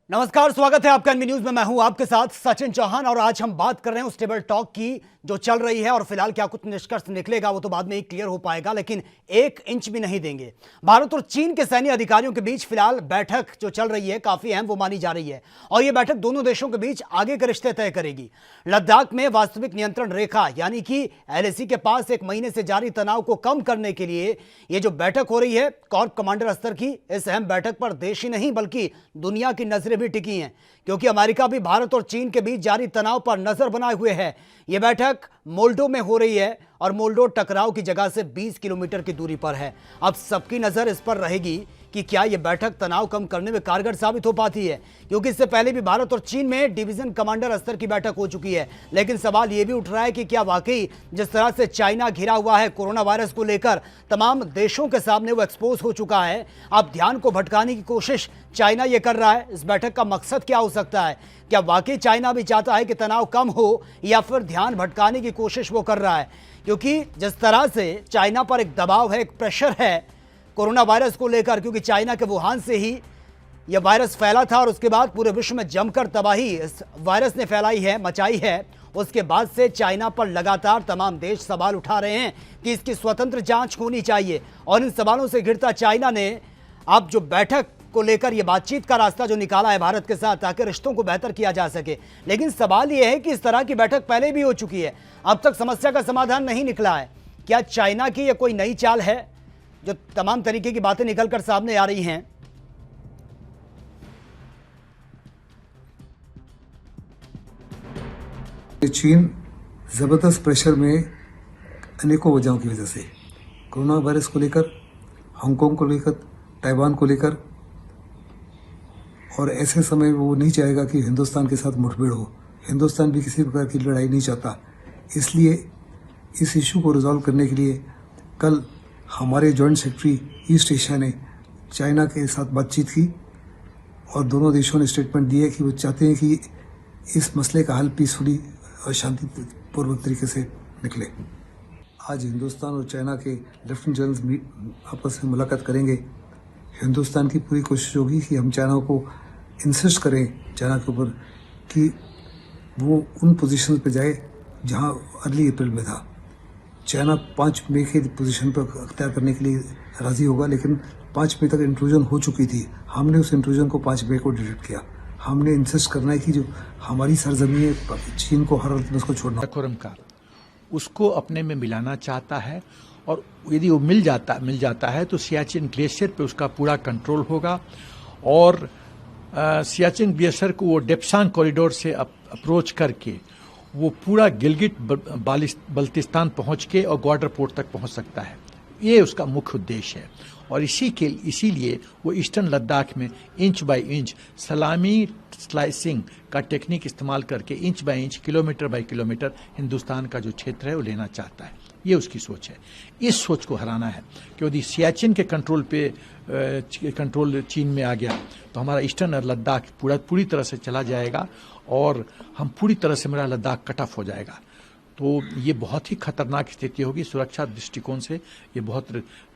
नमस्कार, स्वागत है आपका एनबी न्यूज में। मैं हूं आपके साथ सचिन चौहान और आज हम बात कर रहे हैं उस टेबल टॉक की जो चल रही है और फिलहाल क्या कुछ निष्कर्ष निकलेगा वो तो बाद में ही क्लियर हो पाएगा, लेकिन 1 इंच भी नहीं देंगे। भारत और चीन के सैन्य अधिकारियों के बीच फिलहाल बैठक जो चल रही है काफी अहम वो मानी जा रही है और यह बैठक दोनों देशों के बीच आगे के रिश्ते तय करेगी। लद्दाख में वास्तविक नियंत्रण रेखा यानी कि एलएसी के पास 1 महीने से जारी तनाव को कम करने के लिए यह जो बैठक हो रही है कॉर्प कमांडर स्तर की, इस अहम बैठक पर देश ही नहीं बल्कि दुनिया की नजरें भी टिकी हैं, क्योंकि अमेरिका भी भारत और चीन के बीच जारी तनाव पर नजर बनाए हुए है। यह बैठक मोल्डो में हो रही है और मोल्डो टकराव की जगह से 20 किलोमीटर की दूरी पर है। अब सबकी नजर इस पर रहेगी कि क्या यह बैठक तनाव कम करने में कारगर साबित हो पाती है, क्योंकि इससे पहले भी भारत और चीन में डिवीजन कमांडर स्तर की बैठक हो चुकी है। लेकिन सवाल यह भी उठ रहा है कि क्या वाकई जिस तरह से चाइना घिरा हुआ है कोरोना वायरस को लेकर तमाम देशों के सामने वो एक्सपोज हो चुका है। अब ध्यान को भटकाने की कोशिश चाइना ये कर रहा है। इस बैठक का मकसद क्या हो सकता है? क्या वाकई चाइना भी चाहता है कि तनाव कम हो या फिर ध्यान भटकाने की कोशिश वो कर रहा है? क्योंकि जिस तरह से चाइना पर एक दबाव है, एक प्रेशर है कोरोना वायरस को लेकर, क्योंकि चाइना के वुहान से ही यह वायरस फैला था और उसके बाद पूरे विश्व में जमकर तबाही इस वायरस ने फैलाई है, मचाई है। उसके बाद से चाइना पर लगातार तमाम देश सवाल उठा रहे हैं कि इसकी स्वतंत्र जांच होनी चाहिए और इन सवालों से घिरता चाइना ने अब जो बैठक को लेकर यह बातचीत का रास्ता जो निकाला है भारत के साथ ताकि रिश्तों को बेहतर किया जा सके। लेकिन सवाल यह है कि इस तरह की बैठक पहले भी हो चुकी है, अब तक समस्या का समाधान नहीं निकला है। क्या चाइना की यह कोई नई चाल है जो तमाम तरीके की बातें निकलकर सामने आ रही हैं? चीन जबरदस्त प्रेशर में अनेकों वजहों की वजह से, कोरोना वायरस को लेकर, हांगकांग को लेकर, ताइवान को लेकर, और ऐसे समय वो नहीं चाहेगा कि हिंदुस्तान के साथ मुठभेड़ हो। हिंदुस्तान भी किसी प्रकार की लड़ाई नहीं चाहता। इसलिए इस इशू को रिजॉल्व करने के लिए कल हमारे जॉइंट सेक्रेटरी ईस्ट एशिया ने चाइना के साथ बातचीत की और दोनों देशों ने स्टेटमेंट दिए कि वो चाहते हैं कि इस मसले का हल पीसफुली और शांतिपूर्वक तरीके से निकले। आज हिंदुस्तान और चाइना के लेफ्टिनेंट जनरल आपस में मुलाकात करेंगे। हिंदुस्तान की पूरी कोशिश होगी कि हम चाइना को इंसिस्ट करें, चाइना के ऊपर, कि वो उन पोजीशन पे जाए जहां अर्ली अप्रैल में था। चाइना 5 मई के पोजीशन पर अख्तियार करने के लिए राजी होगा, लेकिन 5 मई तक इंट्रूजन हो चुकी थी। हमने उस इंट्रूजन को 5 मई को डिलीट किया। हमने इंसिस्ट करना है कि जो हमारी सरजमी है चीन को हर हालत में उसको छोड़ना। का उसको अपने में मिलाना चाहता है और यदि वो मिल जाता है तो सियाचिन ग्लेशियर पे उसका पूरा कंट्रोल होगा और सियाचिन ग्लेशियर को वो डेप्सांग कॉरिडोर से अप्रोच करके वो पूरा गिलगिट बल्तिस्तान पहुंच के और ग्वाडर पोर्ट तक पहुंच सकता है। ये उसका मुख्य उद्देश्य है और इसीलिए वो ईस्टर्न लद्दाख में इंच बाय इंच सलामी स्लाइसिंग का टेक्निक इस्तेमाल करके inch by inch, kilometre bye kilometre Hindustan का जो क्षेत्र है वो लेना चाहता है। ये उसकी सोच है। इस सोच को हराना है कि यदि सियाचिन के कंट्रोल चीन में आ गया तो हमारा ईस्टर्न लद्दाख पूरी तरह से चला जाएगा और हम पूरी तरह से मेरा लद्दाख कट ऑफ हो जाएगा। तो ये बहुत ही खतरनाक स्थिति होगी। सुरक्षा दृष्टिकोण से ये बहुत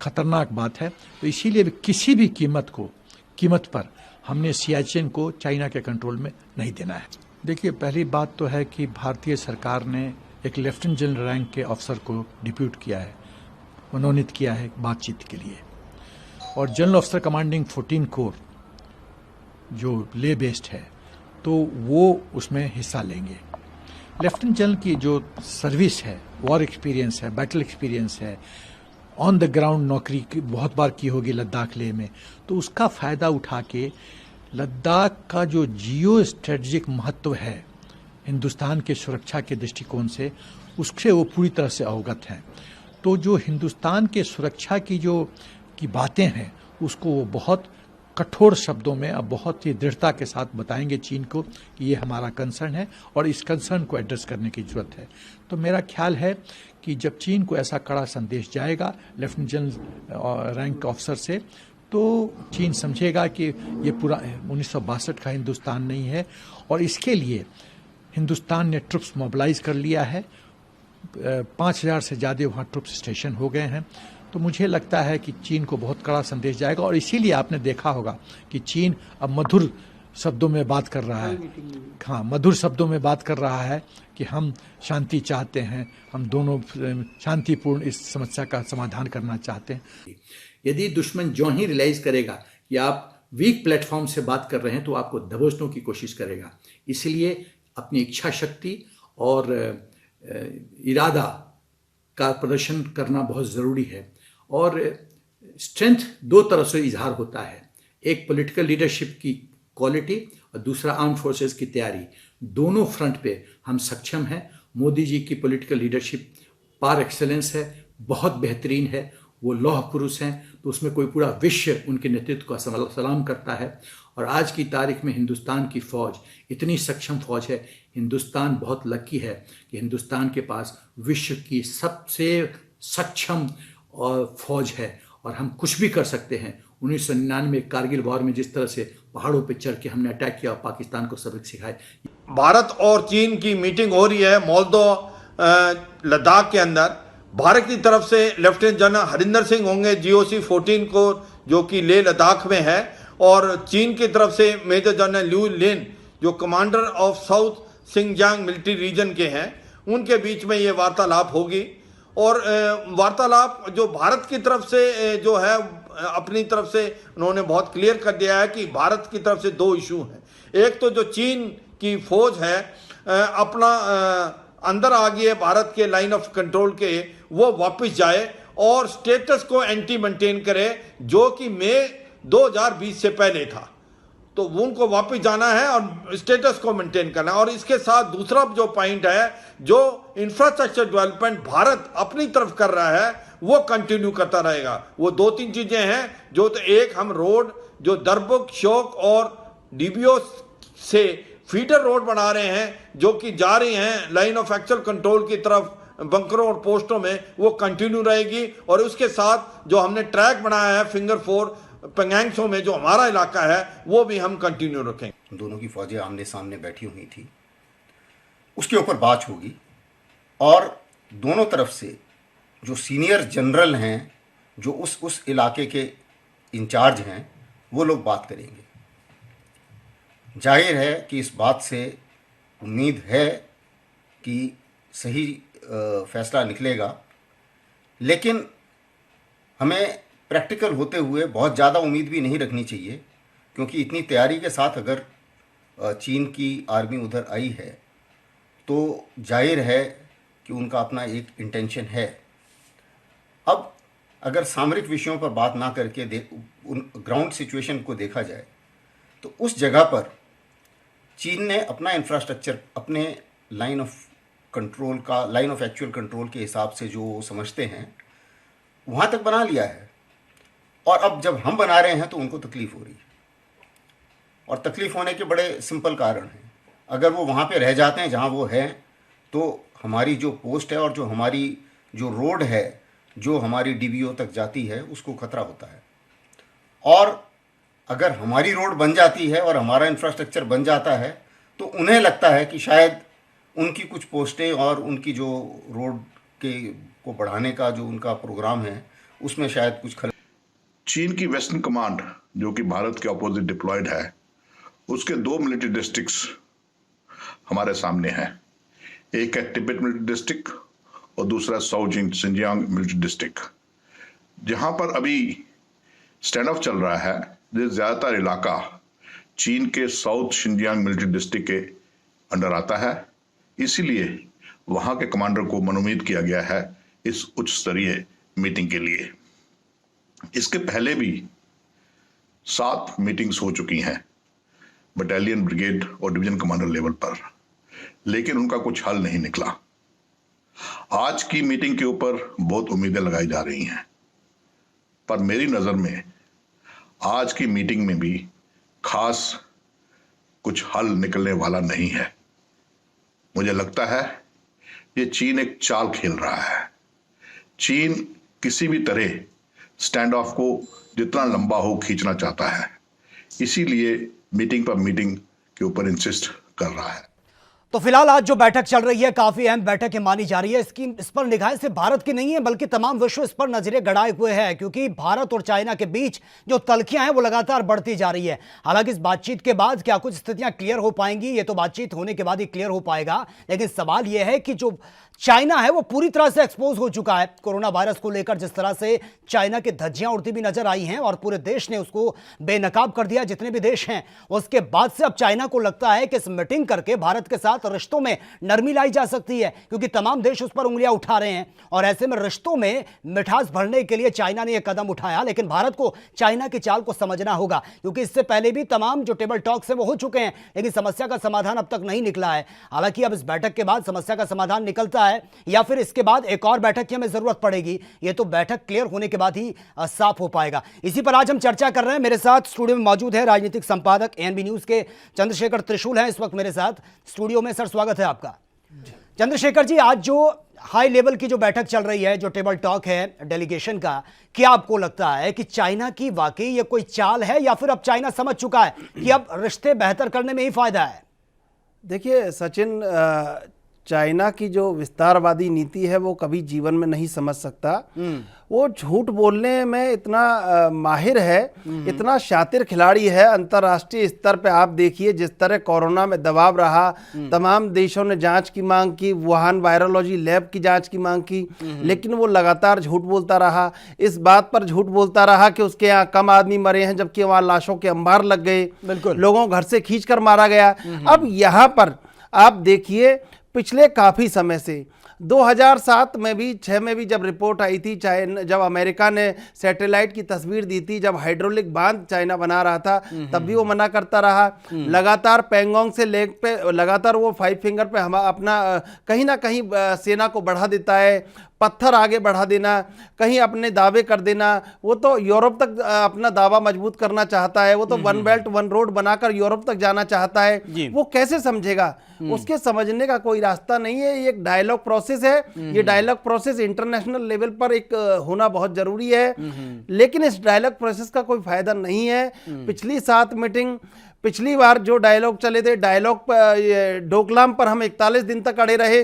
खतरनाक बात है। तो इसीलिए किसी भी कीमत पर हमने सियाचिन को चाइना के कंट्रोल में नहीं देना है। देखिए, पहली बात तो है कि भारतीय सरकार ने एक लेफ्टिनेंट जनरल रैंक के अफसर को डिप्यूट किया है, मनोनीत किया है बातचीत के लिए, और जनरल ऑफिसर कमांडिंग 14 कोर जो ले बेस्ड है तो वो उसमें हिस्सा लेंगे। लेफ्टिनेंट जनरल की जो सर्विस है, वॉर एक्सपीरियंस है, बैटल एक्सपीरियंस है, ऑन द ग्राउंड नौकरी बहुत बार की होगी लद्दाख लेह में, तो उसका फ़ायदा उठा के लद्दाख का जो जियो स्ट्रेटजिक महत्व है हिंदुस्तान के सुरक्षा के दृष्टिकोण से, उससे वो पूरी तरह से अवगत हैं। तो जो हिंदुस्तान के सुरक्षा की बातें हैं उसको वो बहुत कठोर शब्दों में अब बहुत ही दृढ़ता के साथ बताएंगे चीन को कि ये हमारा कंसर्न है और इस कंसर्न को एड्रेस करने की जरूरत है। तो मेरा ख्याल है कि जब चीन को ऐसा कड़ा संदेश जाएगा लेफ्टिनेंट जनरल रैंक ऑफिसर से, तो चीन समझेगा कि ये पूरा 1962 का हिंदुस्तान नहीं है और इसके लिए हिंदुस्तान ने ट्रुप्स मोबिलाइज कर लिया है। 5000 से ज़्यादा वहाँ ट्रुप्स स्टेशन हो गए हैं। तो मुझे लगता है कि चीन को बहुत कड़ा संदेश जाएगा और इसीलिए आपने देखा होगा कि चीन अब मधुर शब्दों में बात कर रहा है, हाँ मधुर शब्दों में बात कर रहा है कि हम शांति चाहते हैं, हम दोनों शांतिपूर्ण इस समस्या का समाधान करना चाहते हैं। यदि दुश्मन जो ही रियलाइज करेगा कि आप वीक प्लेटफॉर्म से बात कर रहे हैं तो आपको दबोचने की कोशिश करेगा। इसलिए अपनी इच्छा शक्ति और इरादा का प्रदर्शन करना बहुत ज़रूरी है। और स्ट्रेंथ दो तरह से इजहार होता है, एक पॉलिटिकल लीडरशिप की क्वालिटी और दूसरा आर्म फोर्सेस की तैयारी। दोनों फ्रंट पे हम सक्षम हैं। मोदी जी की पॉलिटिकल लीडरशिप पार एक्सेलेंस है, बहुत बेहतरीन है, वो लौह पुरुष हैं, तो उसमें कोई पूरा विश्व उनके नेतृत्व का सलाम करता है। और आज की तारीख में हिंदुस्तान की फ़ौज इतनी सक्षम फ़ौज है, हिंदुस्तान बहुत लकी है कि हिंदुस्तान के पास विश्व की सबसे सक्षम फ़ौज है और हम कुछ भी कर सकते हैं। 1999 कारगिल वॉर में जिस तरह से पहाड़ों पे चढ़ के हमने अटैक किया और पाकिस्तान को सबक सिखाए। भारत और चीन की मीटिंग हो रही है मोल्दो लद्दाख के अंदर। भारत की तरफ से लेफ्टिनेंट जनरल हरिंदर सिंह होंगे GOC 14 को, जो कि लेह लद्दाख में है, और चीन की तरफ से मेजर जनरल ल्यू लिन जो commander of south Xinjiang military region के हैं, उनके बीच में ये वार्तालाप होगी। और वार्तालाप जो भारत की तरफ से जो है अपनी तरफ से उन्होंने बहुत क्लियर कर दिया है कि भारत की तरफ से दो इशू हैं। एक तो जो चीन की फौज है अपना अंदर आ गई है भारत के लाइन ऑफ कंट्रोल के, वो वापस जाए और स्टेटस को एंटी मेंटेन करे जो कि मई 2020 से पहले था, तो उनको वापस जाना है और स्टेटस को मेंटेन करना है। और इसके साथ दूसरा जो पॉइंट है, जो इंफ्रास्ट्रक्चर डेवलपमेंट भारत अपनी तरफ कर रहा है वो कंटिन्यू करता रहेगा। वो दो तीन चीजें हैं, जो तो एक हम रोड जो दरबुक, शोक और DBO से फीडर रोड बना रहे हैं जो कि जा रही हैं लाइन ऑफ एक्चुअल कंट्रोल की तरफ बंकरों और पोस्टों में, वो कंटिन्यू रहेगी। और उसके साथ जो हमने ट्रैक बनाया है फिंगर 4 पेंगैंगसो में जो हमारा इलाका है, वो भी हम कंटिन्यू रखेंगे। दोनों की फौजें आमने सामने बैठी हुई थी, उसके ऊपर बात होगी और दोनों तरफ से जो सीनियर जनरल हैं, जो उस इलाके के इंचार्ज हैं, वो लोग बात करेंगे। जाहिर है कि इस बात से उम्मीद है कि सही फैसला निकलेगा, लेकिन हमें प्रैक्टिकल होते हुए बहुत ज़्यादा उम्मीद भी नहीं रखनी चाहिए, क्योंकि इतनी तैयारी के साथ अगर चीन की आर्मी उधर आई है तो जाहिर है कि उनका अपना एक इंटेंशन है। अब अगर सामरिक विषयों पर बात ना करके उन ग्राउंड सिचुएशन को देखा जाए तो उस जगह पर चीन ने अपना इंफ्रास्ट्रक्चर अपने लाइन ऑफ कंट्रोल का, लाइन ऑफ एक्चुअल कंट्रोल के हिसाब से जो समझते हैं वहाँ तक बना लिया है। और अब जब हम बना रहे हैं तो उनको तकलीफ़ हो रही है, और तकलीफ़ होने के बड़े सिंपल कारण हैं। अगर वो वहाँ पे रह जाते हैं जहाँ वो हैं, तो हमारी जो पोस्ट है और जो हमारी जो रोड है जो हमारी DBO तक जाती है उसको खतरा होता है। और अगर हमारी रोड बन जाती है और हमारा इंफ्रास्ट्रक्चर बन जाता है तो उन्हें लगता है कि शायद उनकी कुछ पोस्टें और उनकी जो रोड को बढ़ाने का जो उनका प्रोग्राम है उसमें शायद कुछ खलल। चीन की वेस्टर्न कमांड जो कि भारत के अपोजिट डिप्लॉयड है, उसके 2 मिलिट्री डिस्ट्रिक्ट्स हमारे सामने हैं। एक है तिब्बत मिलिट्री डिस्ट्रिक्ट और दूसरा साउथ शिनजियांग मिलिट्री डिस्ट्रिक्ट। जहां पर अभी स्टैंड ऑफ चल रहा है, ज़्यादातर इलाका चीन के साउथ शिनजियांग मिलिट्री डिस्ट्रिक्ट के अंडर आता है। इसीलिए वहां के कमांडर को मनोनीत किया गया है इस उच्च स्तरीय मीटिंग के लिए। इसके पहले भी 7 मीटिंग्स हो चुकी हैं बटालियन, ब्रिगेड और डिवीजन कमांडर लेवल पर, लेकिन उनका कुछ हल नहीं निकला। आज की मीटिंग के ऊपर बहुत उम्मीदें लगाई जा रही हैं, पर मेरी नज़र में आज की मीटिंग में भी खास कुछ हल निकलने वाला नहीं है। मुझे लगता है ये चीन एक चाल खेल रहा है। चीन किसी भी तरह स्टैंड ऑफ को जितना लंबा हो खींचना चाहता है, इसीलिए मीटिंग पर मीटिंग के ऊपर इंसिस्ट कर रहा है। तो फिलहाल आज जो बैठक चल रही है काफी अहम बैठक मानी जा रही है। इस पर निगाहें सिर्फ भारत की नहीं है बल्कि तमाम विश्व इस पर नजरें गड़ाए हुए है, क्योंकि भारत और चाइना के बीच जो तल्खियां हैं वो लगातार बढ़ती जा रही है। हालांकि इस बातचीत के बाद क्या कुछ स्थितियां क्लियर हो पाएंगी, ये तो बातचीत होने के बाद ही क्लियर हो पाएगा। लेकिन सवाल यह है कि जो चाइना है वो पूरी तरह से एक्सपोज हो चुका है। कोरोना वायरस को लेकर जिस तरह से चाइना की धज्जियां उड़ती भी नजर आई हैं और पूरे देश ने उसको बेनकाब कर दिया, जितने भी देश हैं। उसके बाद से अब चाइना को लगता है कि इस मीटिंग करके भारत के साथ रिश्तों में नरमी लाई जा सकती है, क्योंकि तमाम देश उस पर उंगलियां उठा रहे हैं और ऐसे में रिश्तों में मिठास भरने के लिए चाइना ने यह कदम उठाया। लेकिन भारत को चाइना की चाल को समझना होगा, क्योंकि इससे पहले भी तमाम जो टेबल टॉक्स है वो हो चुके हैं, लेकिन समस्या का समाधान अब तक नहीं निकला है। हालांकि अब इस बैठक के बाद समस्या का समाधान निकलता है या फिर इसके बाद एक और बैठक की हमें जरूरत पड़ेगी, यह तो बैठक क्लियर होने के बाद ही साफ हो पाएगा। इसी पर आज हम चर्चा कर रहे हैं। मेरे साथ स्टूडियो में मौजूद है राजनीतिक संपादक एएनबी न्यूज के चंद्रशेखर त्रिशूल हैं इस वक्त मेरे साथ स्टूडियो में। सर, स्वागत है आपका। चंद्रशेखर जी, आज जो हाई लेवल की जो बैठक चल रही है, जो टेबल टॉक है डेलीगेशन का, क्या आपको लगता है कि चाइना की वाकई ये कोई चाल है या फिर अब चाइना समझ चुका है कि अब रिश्ते बेहतर करने में ही फायदा है? देखिए सचिन, चाइना की जो विस्तारवादी नीति है वो कभी जीवन में नहीं समझ सकता। वो झूठ बोलने में इतना माहिर है, इतना शातिर खिलाड़ी है। अंतर्राष्ट्रीय स्तर पे आप देखिए जिस तरह कोरोना में दबाव रहा, तमाम देशों ने जांच की मांग की, वुहान वायरोलॉजी लैब की जांच की मांग की, लेकिन वो लगातार झूठ बोलता रहा। इस बात पर झूठ बोलता रहा कि उसके यहाँ कम आदमी मरे हैं, जबकि वहाँ लाशों के अंबार लग गए, लोगों घर से खींच कर मारा गया। अब यहाँ पर आप देखिए पिछले काफ़ी समय से 2007 में भी 6 में भी जब रिपोर्ट आई थी, जब अमेरिका ने सैटेलाइट की तस्वीर दी थी, जब हाइड्रोलिक बांध चाइना बना रहा था, तब भी वो मना करता रहा। लगातार पेंगोंग से लेक पे लगातार वो 5 फिंगर पे हम अपना कहीं ना कहीं सेना को बढ़ा देता है, पत्थर आगे बढ़ा देना, कहीं अपने दावे कर देना। वो तो यूरोप तक अपना दावा मजबूत करना चाहता है, वो तो वन बेल्ट वन रोड बनाकर यूरोप तक जाना चाहता है। वो कैसे समझेगा? उसके समझने का कोई रास्ता नहीं है। ये एक डायलॉग प्रोसेस है, ये डायलॉग प्रोसेस इंटरनेशनल लेवल पर एक होना बहुत जरूरी है, लेकिन इस डायलॉग प्रोसेस का कोई फायदा नहीं है। पिछली 7 मीटिंग, पिछली बार जो डायलॉग चले थे, डायलॉग डोकलाम पर हम 41 दिन तक अड़े रहे।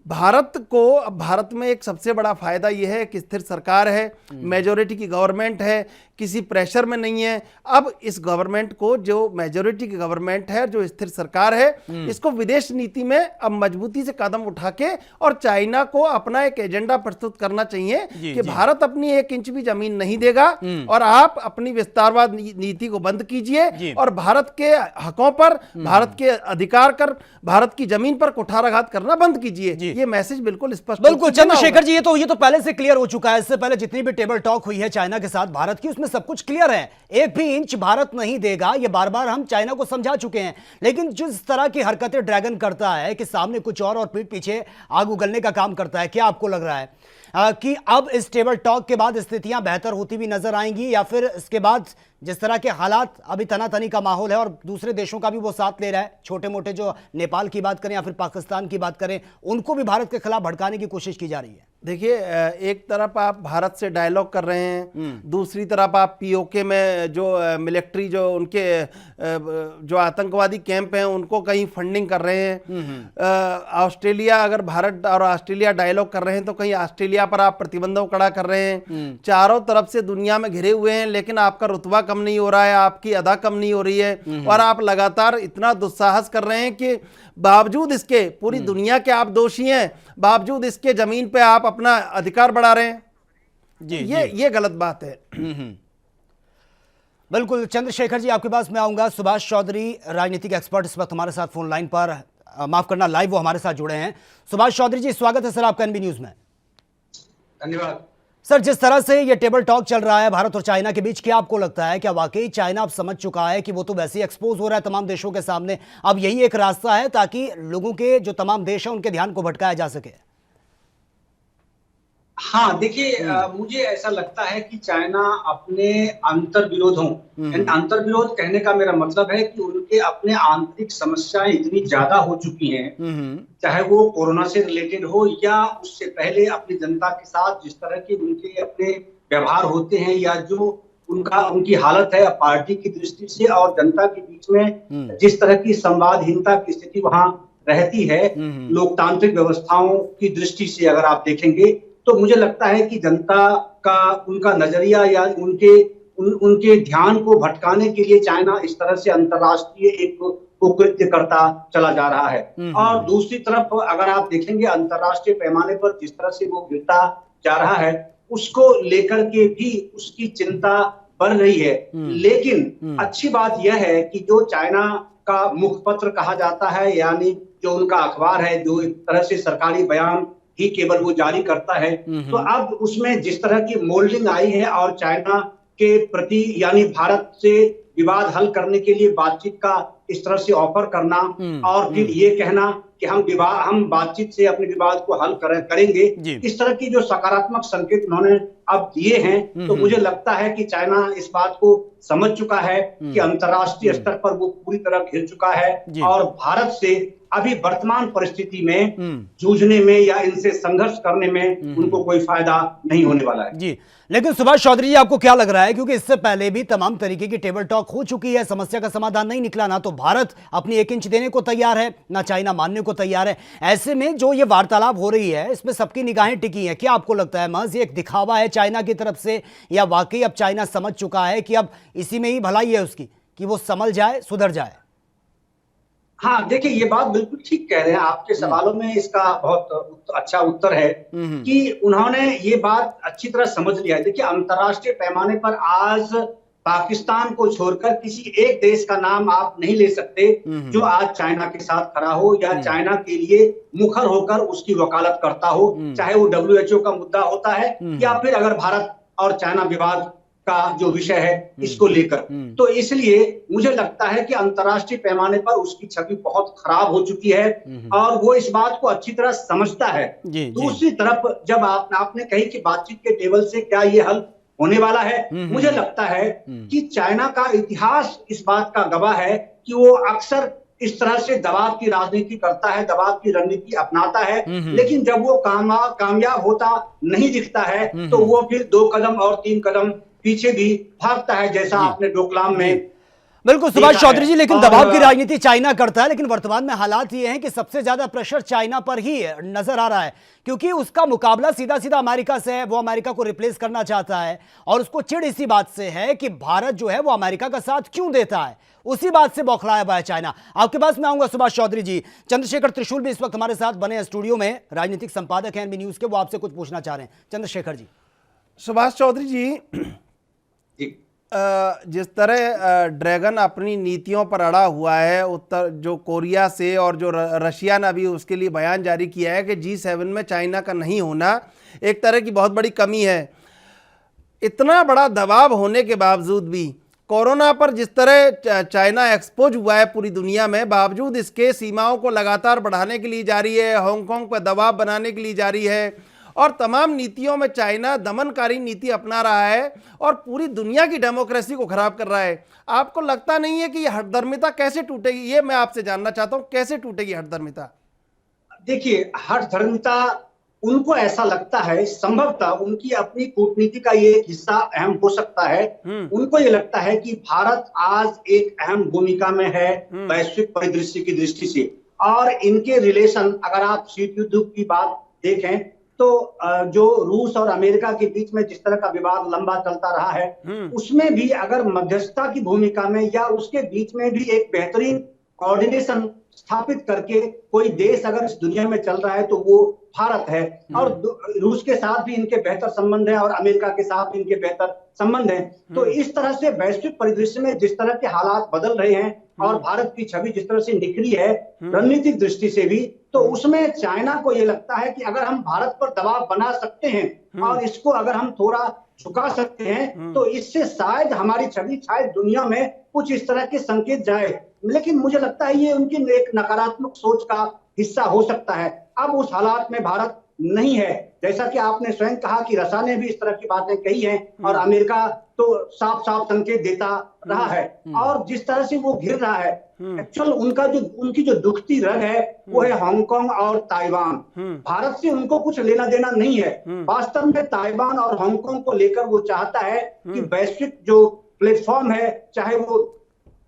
भारत में एक सबसे बड़ा फायदा यह है कि स्थिर सरकार है, मेजोरिटी की गवर्नमेंट है, किसी प्रेशर में नहीं है। अब इस गवर्नमेंट को, जो मेजोरिटी की गवर्नमेंट है, जो स्थिर सरकार है, इसको विदेश नीति में अब मजबूती से कदम उठा के और चाइना को अपना एक एजेंडा प्रस्तुत करना चाहिए कि भारत अपनी 1 इंच भी जमीन नहीं देगा और आप अपनी विस्तारवाद नीति को बंद कीजिए और भारत के हकों पर, भारत के अधिकार कर, भारत की जमीन पर कुठाराघात करना बंद कीजिए। ये मैसेज बिल्कुल स्पष्ट। बिल्कुल चंद्रशेखर जी, ये तो पहले से क्लियर हो चुका है। इससे पहले जितनी भी टेबल टॉक हुई है चाइना के साथ भारत की, उसमें सब कुछ क्लियर है। 1 भी इंच भारत नहीं देगा, ये बार बार हम चाइना को समझा चुके हैं। लेकिन जिस तरह की हरकतें ड्रैगन करता है कि सामने कुछ और पीठ पीछे आग उगलने का काम करता है, क्या आपको लग रहा है कि अब इस टेबल टॉक के बाद स्थितियां बेहतर होती भी नजर आएंगी, या फिर इसके बाद जिस तरह के हालात, अभी तनातनी का माहौल है और दूसरे देशों का भी वो साथ ले रहा है, छोटे मोटे जो नेपाल की बात करें या फिर पाकिस्तान की बात करें, उनको भी भारत के खिलाफ भड़काने की कोशिश की जा रही है? देखिए, एक तरफ आप भारत से डायलॉग कर रहे हैं, दूसरी तरफ आप पीओके में जो मिलिट्री, जो उनके जो आतंकवादी कैंप हैं, उनको कहीं फंडिंग कर रहे हैं। ऑस्ट्रेलिया, अगर भारत और ऑस्ट्रेलिया डायलॉग कर रहे हैं तो कहीं ऑस्ट्रेलिया पर आप प्रतिबंधों कड़ा कर रहे हैं। चारों तरफ से दुनिया में घिरे हुए हैं, लेकिन आपका रुतबा कम नहीं हो रहा है, आपकी अदा कम नहीं हो रही है, और आप लगातार इतना दुस्साहस कर रहे हैं कि बावजूद इसके, पूरी दुनिया के आप दोषी हैं, बावजूद इसके जमीन पे आप अपना अधिकार बढ़ा रहे हैं। ये गलत बात है। बिल्कुल चंद्रशेखर जी, आपके पास मैं आऊंगा। सुभाष चौधरी, राजनीतिक एक्सपर्ट, इस वक्त हमारे साथ फोन लाइन पर, माफ करना लाइव वो हमारे साथ जुड़े हैं। सुभाष चौधरी जी, स्वागत है सर आपका एनबी न्यूज में। धन्यवाद सर। जिस तरह से ये टेबल टॉक चल रहा है भारत और चाइना के बीच, क्या आपको लगता है क्या वाकई चाइना अब समझ चुका है कि वो तो वैसे ही एक्सपोज हो रहा है तमाम देशों के सामने, अब यही एक रास्ता है ताकि लोगों के जो तमाम देश हैं उनके ध्यान को भटकाया जा सके? हाँ, देखिए, मुझे ऐसा लगता है कि चाइना अपने अंतर्विरोधों, अंतर्विरोध कहने का मेरा मतलब है कि उनके अपने आंतरिक समस्याएं इतनी ज्यादा हो चुकी हैं, चाहे वो कोरोना से रिलेटेड हो या उससे पहले अपनी जनता के साथ जिस तरह के उनके अपने व्यवहार होते हैं, या जो उनकी हालत है पार्टी की दृष्टि से और जनता के बीच में जिस तरह की संवादहीनता की स्थिति वहां रहती है लोकतांत्रिक व्यवस्थाओं की दृष्टि से अगर आप देखेंगे, तो मुझे लगता है कि जनता का उनका नजरिया या उनके ध्यान को भटकाने के लिए चाइना इस तरह से अंतर्राष्ट्रीय एक कुकृत्य करता चला जा रहा है। और दूसरी तरफ अगर आप देखेंगे अंतर्राष्ट्रीय पैमाने पर जिस तरह से वो गिरता जा रहा है, उसको लेकर के भी उसकी चिंता बढ़ रही है। लेकिन अच्छी बात यह है कि जो चाइना का मुखपत्र कहा जाता है, यानी जो उनका अखबार है, जो एक तरह से सरकारी बयान ही केवल वो जारी करता है, तो अब उसमें जिस तरह की मोल्डिंग आई है और चाइना के प्रति यानी भारत से विवाद हल करने के लिए बातचीत का इस तरह से ऑफर करना और फिर ये कहना कि हम बातचीत से अपने विवाद को हल करेंगे, इस तरह की जो सकारात्मक संकेत उन्होंने अब दिए हैं, तो मुझे लगता है कि चाइना इस बात को समझ चुका है कि अंतर्राष्ट्रीय स्तर पर वो पूरी तरह घिर चुका है और भारत से अभी वर्तमान परिस्थिति में जूझने में या इनसे संघर्ष करने में उनको कोई फायदा नहीं होने वाला है। जी, लेकिन सुभाष चौधरी जी, आपको क्या लग रहा है, क्योंकि इससे पहले भी तमाम तरीके की टेबल टॉक हो चुकी है, समस्या का समाधान नहीं निकला, ना तो भारत अपनी 1 इंच देने को तैयार है, ना चाइना मानने को तैयार है। ऐसे में जो ये वार्तालाप हो रही है, इसमें सबकी निगाहें टिकी हैं। क्या आपको लगता है महज एक दिखावा है चाइना की तरफ से, या वाकई अब चाइना समझ चुका है कि अब इसी में ही भलाई है उसकी, कि वो संभल जाए, सुधर जाए? हाँ, देखिए, ये बात बिल्कुल ठीक कह रहे हैं। आपके सवालों में इसका बहुत अच्छा उत्तर है कि उन्होंने ये बात अच्छी तरह समझ लिया है। देखिए, अंतर्राष्ट्रीय पैमाने पर आज पाकिस्तान को छोड़कर किसी एक देश का नाम आप नहीं ले सकते जो आज चाइना के साथ खड़ा हो या चाइना के लिए मुखर होकर उसकी वकालत करता हो, चाहे वो WHO का मुद्दा होता है या फिर अगर भारत और चाइना विवाद का जो विषय है इसको लेकर। तो इसलिए मुझे लगता है कि अंतर्राष्ट्रीय पैमाने पर उसकी छवि बहुत खराब हो चुकी है और वो इस बात को अच्छी तरह समझता है। दूसरी तरफ जब आपने कही कि बातचीत के टेबल से क्या ये हल होने वाला है, मुझे लगता है कि चाइना का इतिहास इस बात का गवाह है कि वो अक्सर इस तरह से दबाव की राजनीति करता है, दबाव की रणनीति अपनाता है, लेकिन जब वो कामयाब होता नहीं दिखता है तो वो फिर 2 कदम और 3 कदम पीछे भी भागता है, जैसा आपने डोकलाम में। बिल्कुल सुभाष चौधरी जी, लेकिन दबाव की राजनीति चाइना करता है, लेकिन वर्तमान में हालात ये हैं कि सबसे ज्यादा प्रेशर चाइना पर ही नजर आ रहा है, क्योंकि उसका मुकाबला सीधा सीधा अमेरिका से है। वो अमेरिका को रिप्लेस करना चाहता है और उसको चिढ़ इसी बात से है कि भारत जो है वो अमेरिका का साथ क्यों देता है, उसी बात से बौखलाया हुआ है चाइना। आपके पास मैं आऊंगा सुभाष चौधरी जी। चंद्रशेखर त्रिशूल भी इस वक्त हमारे साथ बने स्टूडियो में, राजनीतिक संपादक हैं NB न्यूज के, वो आपसे कुछ पूछना चाह रहे हैं। चंद्रशेखर जी। सुभाष चौधरी जी, जिस तरह ड्रैगन अपनी नीतियों पर अड़ा हुआ है उत्तर जो कोरिया से, और जो रशिया ने अभी उसके लिए बयान जारी किया है कि G7 में चाइना का नहीं होना एक तरह की बहुत बड़ी कमी है। इतना बड़ा दबाव होने के बावजूद भी कोरोना पर जिस तरह चाइना एक्सपोज हुआ है पूरी दुनिया में, बावजूद इसके सीमाओं को लगातार बढ़ाने के लिए जारी है, हांगकांग पर दबाव बनाने के लिए जारी है और तमाम नीतियों में चाइना दमनकारी नीति अपना रहा है और पूरी दुनिया की डेमोक्रेसी को खराब कर रहा है। आपको लगता नहीं है कि यह हठधर्मिता कैसे टूटेगी? ये मैं आपसे जानना चाहता हूं, कैसे टूटेगी हठधर्मिता? देखिए, हठधर्मिता उनको ऐसा लगता है, संभवतः उनकी अपनी कूटनीति का ये एक हिस्सा अहम हो सकता है। उनको ये लगता है कि भारत आज एक अहम भूमिका में है वैश्विक परिदृश्य की दृष्टि से, और इनके रिलेशन अगर आप शीत युद्ध की बात देखें तो जो रूस और अमेरिका के बीच में जिस तरह का विवाद लंबा चलता रहा है, उसमें भी अगर मध्यस्थता की भूमिका में या उसके बीच में भी एक बेहतरीन कोऑर्डिनेशन स्थापित करके कोई देश अगर इस दुनिया में चल रहा है तो वो भारत है। और रूस के साथ भी इनके बेहतर संबंध है और अमेरिका के साथ भी इनके बेहतर संबंध है। तो इस तरह से वैश्विक परिदृश्य में जिस तरह के हालात बदल रहे हैं और भारत की छवि जिस तरह से निखरी है रणनीतिक दृष्टि से भी, तो उसमें चाइना को यह लगता है कि अगर हम भारत पर दबाव बना सकते हैं और इसको अगर हम थोड़ा झुका सकते हैं तो इससे शायद हमारी छवि शायद दुनिया में कुछ इस तरह के संकेत जाए। लेकिन मुझे लगता है ये उनकी एक नकारात्मक सोच का हिस्सा हो सकता है। अब उस हालात में भारत नहीं है, जैसा कि आपने स्वयं कहा कि रशिया ने भी इस तरह की बातें कही हैं और अमेरिका तो साफ साफ संकेत देता रहा है। और जिस तरह से वो घिर रहा है, एक्चुअल उनकी जो दुखती रग है वो है हांगकांग और ताइवान। भारत से उनको कुछ लेना देना नहीं है। वास्तव में ताइवान और हांगकांग को लेकर वो चाहता है कि वैश्विक जो प्लेटफॉर्म है, चाहे वो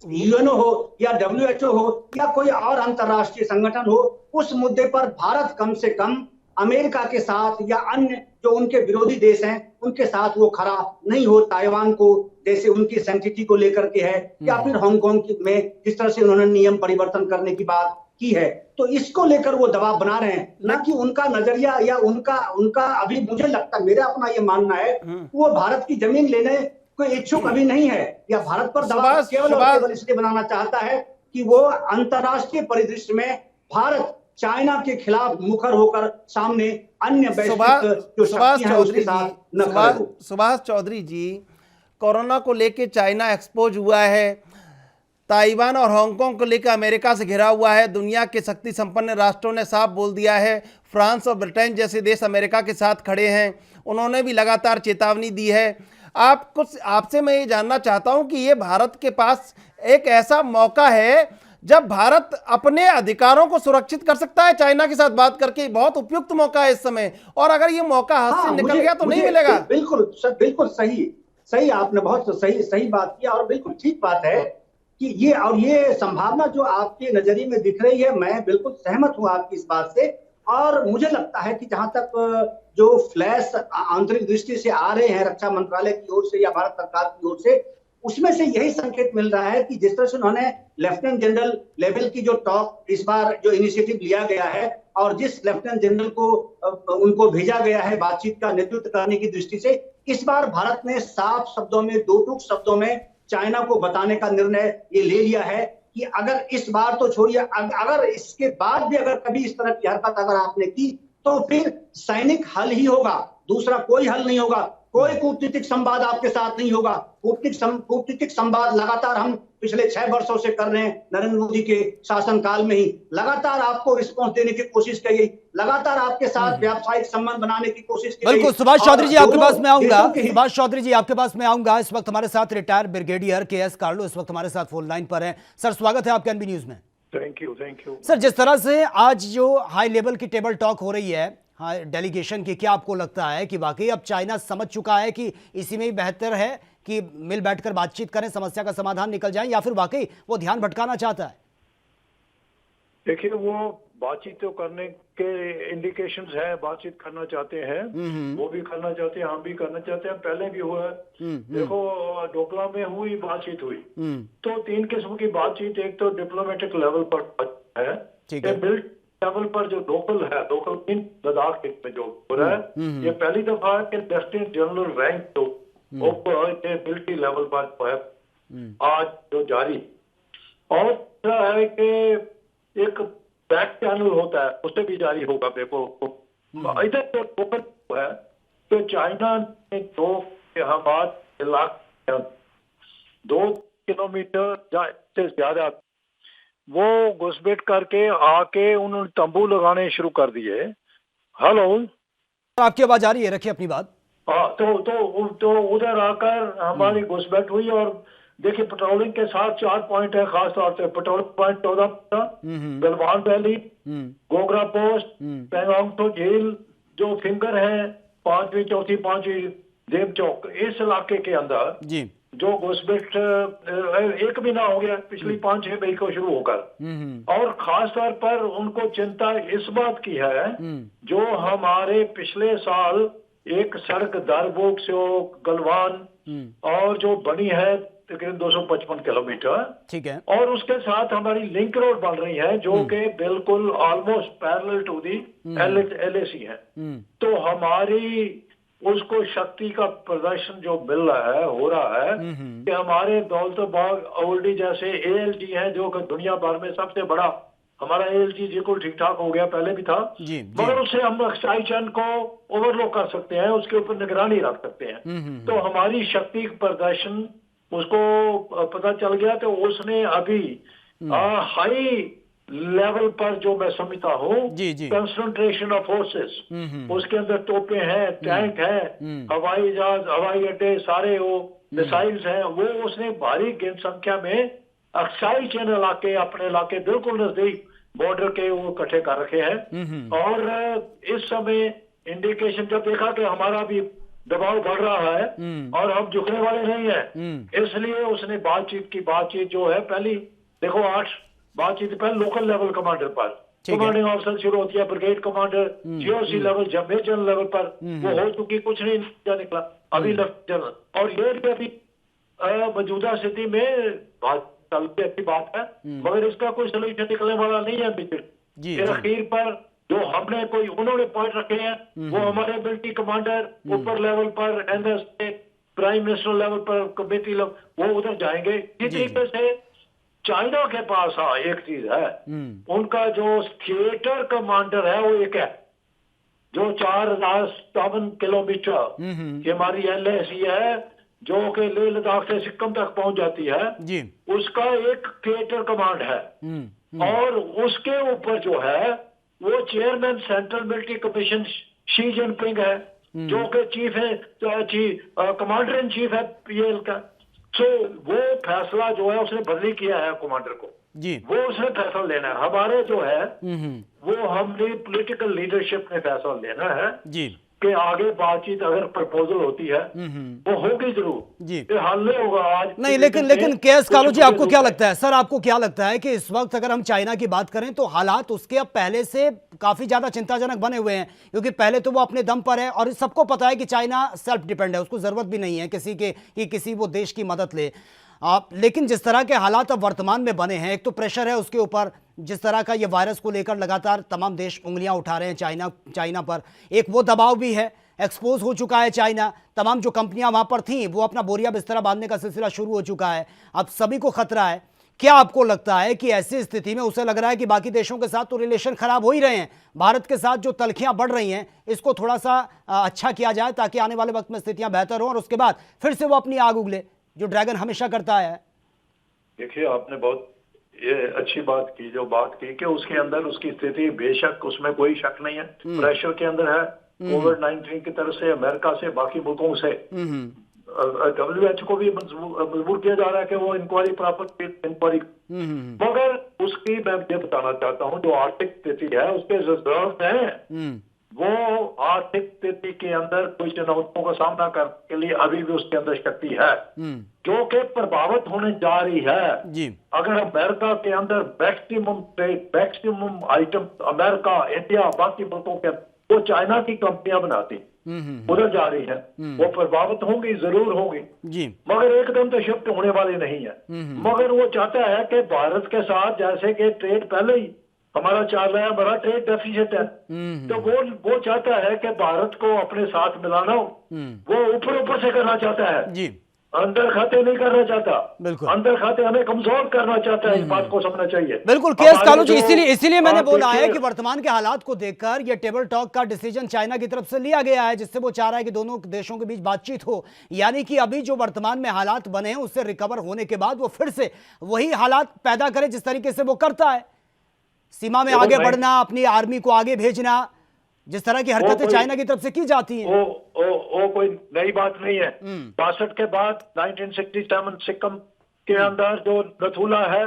यूएनओ हो या डब्ल्यूएचओ हो या कोई और अंतर्राष्ट्रीय संगठन हो, उस मुद्दे पर भारत कम से कम अमेरिका के साथ या अन्य जो उनके विरोधी देश हैं उनके साथ वो खड़ा नहीं हो। ताइवान को जैसे उनकी सैंक्टिटी को लेकर के है, या फिर हांगकांग में जिस तरह से उन्होंने नियम परिवर्तन करने की बात की है, तो इसको लेकर वो दबाव बना रहे हैं, ना कि उनका नजरिया या उनका अभी मुझे लगता है, मेरा अपना ये मानना है, वो भारत की जमीन लेने कोई इच्छुक अभी नहीं है, या भारत पर दबाव केवल और केवल इसलिए बनाना चाहता है कि वो अंतर्राष्ट्रीय परिदृश्य में भारत चाइना के खिलाफ मुखर होकर सामने अन्य वैश्विक जो शक्तियां हैं उसके साथ न खड़े हो। सुभाष चौधरी जी, कोरोना को लेके चाइना एक्सपोज हुआ है, ताइवान और हांगकांग को लेकर अमेरिका से घिरा हुआ है, दुनिया के शक्ति संपन्न राष्ट्रों ने साफ बोल दिया है, फ्रांस और ब्रिटेन जैसे देश अमेरिका के साथ खड़े हैं, उन्होंने भी लगातार चेतावनी दी है। आपसे मैं ये जानना चाहता हूं कि ये भारत के पास एक ऐसा मौका है जब भारत अपने अधिकारों को सुरक्षित कर सकता है चाइना के साथ बात करके, बहुत उपयुक्त मौका है इस समय, और अगर ये मौका हाथ से निकल गया तो नहीं मिलेगा। बिल्कुल सही आपने बहुत सही बात की, और बिल्कुल ठीक बात है कि ये संभावना जो आपके नजरिए में दिख रही है, मैं बिल्कुल सहमत हूं आपकी इस बात से। और मुझे लगता है कि जहां तक जो फ्लैश आंतरिक दृष्टि से आ रहे हैं रक्षा मंत्रालय की ओर से या भारत सरकार की ओर से, उसमें से यही संकेत मिल रहा है कि जिस तरह से उन्होंने लेफ्टिनेंट जनरल लेवल की जो टॉक इस बार जो इनिशिएटिव लिया गया है, और जिस लेफ्टिनेंट जनरल को उनको भेजा गया है बातचीत का नेतृत्व करने की दृष्टि से, इस बार भारत ने साफ शब्दों में, दो टूक शब्दों में चाइना को बताने का निर्णय ये ले लिया है कि अगर इस बार तो छोड़िए, अगर इसके बाद भी अगर कभी इस तरह की हरकत अगर आपने की तो फिर सैनिक हल ही होगा, दूसरा कोई हल नहीं होगा, कोई कूटनीतिक संवाद आपके साथ नहीं होगा। कूटनीतिक संवाद लगातार हम पिछले 6 वर्षों से कर रहे हैं, नरेंद्र मोदी के शासनकाल में ही लगातार आपको रिस्पॉन्स देने की कोशिश की गई, लगातार आपके साथ व्यावसायिक संबंध बनाने की कोशिश की गई। बिल्कुल, सुभाष चौधरी जी आपके पास मैं आऊंगा, सुभाष चौधरी जी आपके पास मैं आऊंगा। इस वक्त हमारे साथ रिटायर्ड ब्रिगेडियर के.एस. कार्लो इस वक्त हमारे साथ फोन लाइन पर है। सर, स्वागत है आपके एनबी न्यूज में। Thank you. सर, जिस तरह से आज जो हाई लेवल की टेबल टॉक हो रही है डेलीगेशन की, क्या आपको लगता है कि वाकई अब चाइना समझ चुका है कि इसी में ही बेहतर है कि मिल बैठकर बातचीत करें, समस्या का समाधान निकल जाए, या फिर वाकई वो ध्यान भटकाना चाहता है? देखिए, वो बातचीत तो करने के इंडिकेशंस है, बातचीत करना चाहते हैं, वो भी करना चाहते हैं, हम भी करना चाहते हैं, पहले भी हुआ है। देखो, डोकला में हुई बातचीत हुई तो 3 किस्म की बातचीत, एक तो डिप्लोमेटिक लेवल पर है, बिल्ट लेवल पर जो लोकल इन लद्दाख में जो हो रहा है, ये पहली दफा है कि लेफ्टिनेंट जनरल रैंक तो मिलिट्री लेवल पर है आज जो जारी। और दूसरा है कि एक बैक चैनल होता है, उससे भी जारी होगा। देखो इधर जो लोकल है तो चाइना ने 2 इलाके 2 किलोमीटर से ज्यादा वो घुसपैठ करके आके उन्होंने तंबू लगाने शुरू कर दिए। हेलो, आपकी आवाज आ रही है, रखिए अपनी बात। हाँ, तो उधर आकर हमारी घुसपैठ हुई, और देखिए पेट्रोलिंग के साथ 4 पॉइंट है, खास तौर से patrolling point 14 Galwan valley, Gogra post, Pangong तो झील जो फिंगर है, 5वीं 4थी 5वीं देव चौक, इस इलाके के अंदर जी जो घुसपैठ 1 महीना हो गया, पिछली 5-6 मई को शुरू होकर। और खास तौर पर उनको चिंता इस बात की है, जो हमारे पिछले साल एक सड़क दरबोक से गलवान और जो बनी है तकरीबन 255 किलोमीटर, ठीक है, और उसके साथ हमारी लिंक रोड बन रही है जो कि बिल्कुल almost parallel to the LAC है। तो हमारी उसको शक्ति का प्रदर्शन जो मिल रहा है, हो रहा है कि हमारे दौलताबाग ओल्डी जैसे ALG है जो कि दुनिया भर में सबसे बड़ा, हमारा ALG बिल्कुल ठीक ठाक हो गया, पहले भी था, मगर उससे हम अक्साई चंद को ओवरलोक कर सकते हैं, उसके ऊपर निगरानी रख सकते हैं। तो हमारी शक्ति प्रदर्शन उसको पता चल गया, तो उसने अभी हाई लेवल पर जो मैं समझता हूँ कंसंट्रेशन ऑफ फोर्सेस, उसके अंदर तोपें हैं, टैंक है, हवाई जहाज, हवाई अड्डे, सारे वो मिसाइल्स हैं, वो उसने भारी संख्या में अक्साई चैन इलाके, अपने इलाके बिल्कुल नजदीक बॉर्डर के वो इकट्ठे कर रखे हैं। और इस समय इंडिकेशन जब देखा कि हमारा भी दबाव बढ़ रहा है और हम झुकने वाले नहीं है। इसलिए उसने बातचीत जो है पहली देखो 8 बातचीत पहले लोकल लेवल कमांडर पर, कमांडिंग ऑफिसर शुरू होती है, ब्रिगेड कमांडर, जीओसी लेवल, जब मेजर लेवल पर वो हो चुकी, कुछ नहीं निकला अभी लेफ्टिनेंट। और ये भी अभी मौजूदा स्थिति में अच्छी बात है, मगर इसका कोई सोल्यूशन निकलने वाला नहीं है। फिर आखिर पर जो हमने कोई उन्होंने पॉइंट रखे हैं वो हमारे मिलिट्री कमांडर ऊपर लेवल पर, एनएसए, प्राइम मिनिस्टर लेवल पर, कमेटी लेवल, वो उधर जाएंगे। इस तरीके से चाइना के पास एक चीज है, उनका जो थिएटर कमांडर है वो एक है, जो 4057 किलोमीटर की हमारी LAC है जो कि लेह लद्दाख से सिक्किम तक पहुंच जाती है जी। उसका एक थिएटर कमांड है और उसके ऊपर जो है वो chairman central military commission Xi Jinping है, जो कि चीफ है, कमांडर इन चीफ है PL का। सो वो फैसला जो है उसने बदली किया है कमांडर को जी, वो उसने फैसला लेना है। हमारे जो है वो हमने पॉलिटिकल लीडरशिप ने फैसला लेना है जी कि आगे बातचीत अगर प्रपोजल होती है वो होगी जरूर जी, हाल नहीं होगा आज नहीं। लेकिन KS कालू जी, आपको क्या लगता है सर, आपको क्या लगता है कि इस वक्त अगर हम चाइना की बात करें तो हालात उसके अब पहले से काफी ज्यादा चिंताजनक बने हुए हैं? क्योंकि पहले तो वो अपने दम पर है और सबको पता है कि चाइना सेल्फ डिपेंड है, उसको जरूरत भी नहीं है किसी के कि किसी वो देश की मदद ले। लेकिन जिस तरह के हालात अब वर्तमान में बने हैं, एक तो प्रेशर है उसके ऊपर, जिस तरह का ये वायरस को लेकर लगातार तमाम देश उंगलियां उठा रहे हैं चाइना पर, एक वो दबाव भी है, एक्सपोज हो चुका है चाइना, तमाम जो कंपनियां वहां पर थीं वो अपना बोरिया बिस्तरा बांधने का सिलसिला शुरू हो चुका है, अब सभी को खतरा है। क्या आपको लगता है कि ऐसी स्थिति में उसे लग रहा है कि बाकी देशों के साथ तो रिलेशन खराब हो ही रहे हैं, भारत के साथ जो तलखियां बढ़ रही हैं इसको थोड़ा सा अच्छा किया जाए ताकि आने वाले वक्त में स्थितियां बेहतर हो और उसके बाद फिर से वो अपनी आग उगले, जो ड्रैगन हमेशा करता है? देखिए, आपने बहुत ये अच्छी बात की, जो बात की कि उसके अंदर उसकी स्थिति बेशक उसमें कोई शक नहीं है, प्रेशर के अंदर है कोविड-19 की तरफ से, अमेरिका से, बाकी मुल्कों से। WHO को भी मजबूर किया जा रहा है कि वो इंक्वायरी इंक्वायरी, मगर उसकी मैं ये बताना चाहता हूँ जो आर्थिक स्थिति है उसके रिजर्व हैं, वो आर्थिक स्थिति के अंदर कुछ चुनौतियों का सामना करने के लिए अभी भी उसके अंदर शक्ति है जो कि प्रभावित होने जा रही है जी। अगर अमेरिका के अंदर मैक्सिमम आइटम अमेरिका, इंडिया, बाकी मुल्कों के वो चाइना की कंपनियां बनाती उधर जा रही है, वो प्रभावित होंगी, जरूर होंगी जी, मगर एकदम तो शिफ्ट होने वाली नहीं है। मगर वो चाहता है कि भारत के साथ जैसे कि ट्रेड पहले ही हमारा चल रहा है, हमारा ट्रेड डेफिसिट है, तो वो चाहता है कि भारत को अपने साथ मिलाना, वो ऊपर से करना चाहता है जी, अंदर खाते नहीं करना चाहता, बिल्कुल अंदर खाते हमें कमजोर करना चाहता है, इस बात को समझना चाहिए। बिल्कुल KS कालू जी, इसीलिए मैंने बोला है कि वर्तमान के हालात को देखकर ये टेबल टॉक का डिसीजन चाइना की तरफ से लिया गया है, जिससे वो चाह रहा है कि दोनों देशों के बीच बातचीत हो, यानी कि अभी जो वर्तमान में हालात बने हैं उससे रिकवर होने के बाद वो फिर से वही हालात पैदा करे जिस तरीके से वो करता है, सीमा में आगे बढ़ना, अपनी आर्मी को आगे भेजना, जिस तरह की हरकतें चाइना की तरफ से की जाती हैं। वो कोई नई बात नहीं है। 62 के बाद 1967 सिक्किम के अंदर जो नथुला है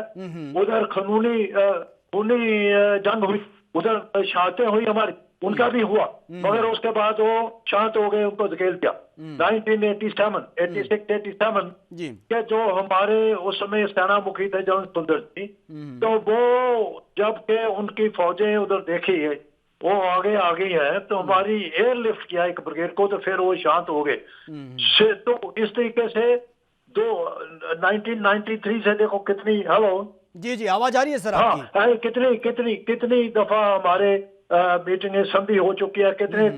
उधर खूनी जंग हुई, उधर शांतें हुई हमारी, उनका भी हुआ, मगर उसके बाद वो शांत हो गए, उनको धकेल दिया। 1986 के जो हमारे उस समय सेना मुखी थे जनरल सुंदर सिंह, तो वो जब के उनकी फौजें उधर देखी है वो आगे आ गई है, तो हमारी एयर लिफ्ट किया एक ब्रिगेड को, तो फिर वो शांत हो गए। तो इस तरीके से 1993 से देखो कितनी, हेलो जी जी आवाज आ रही है सर आपकी? हाँ, कितनी दफा हमारे मीटिंगें संधि हो चुकी है, कितने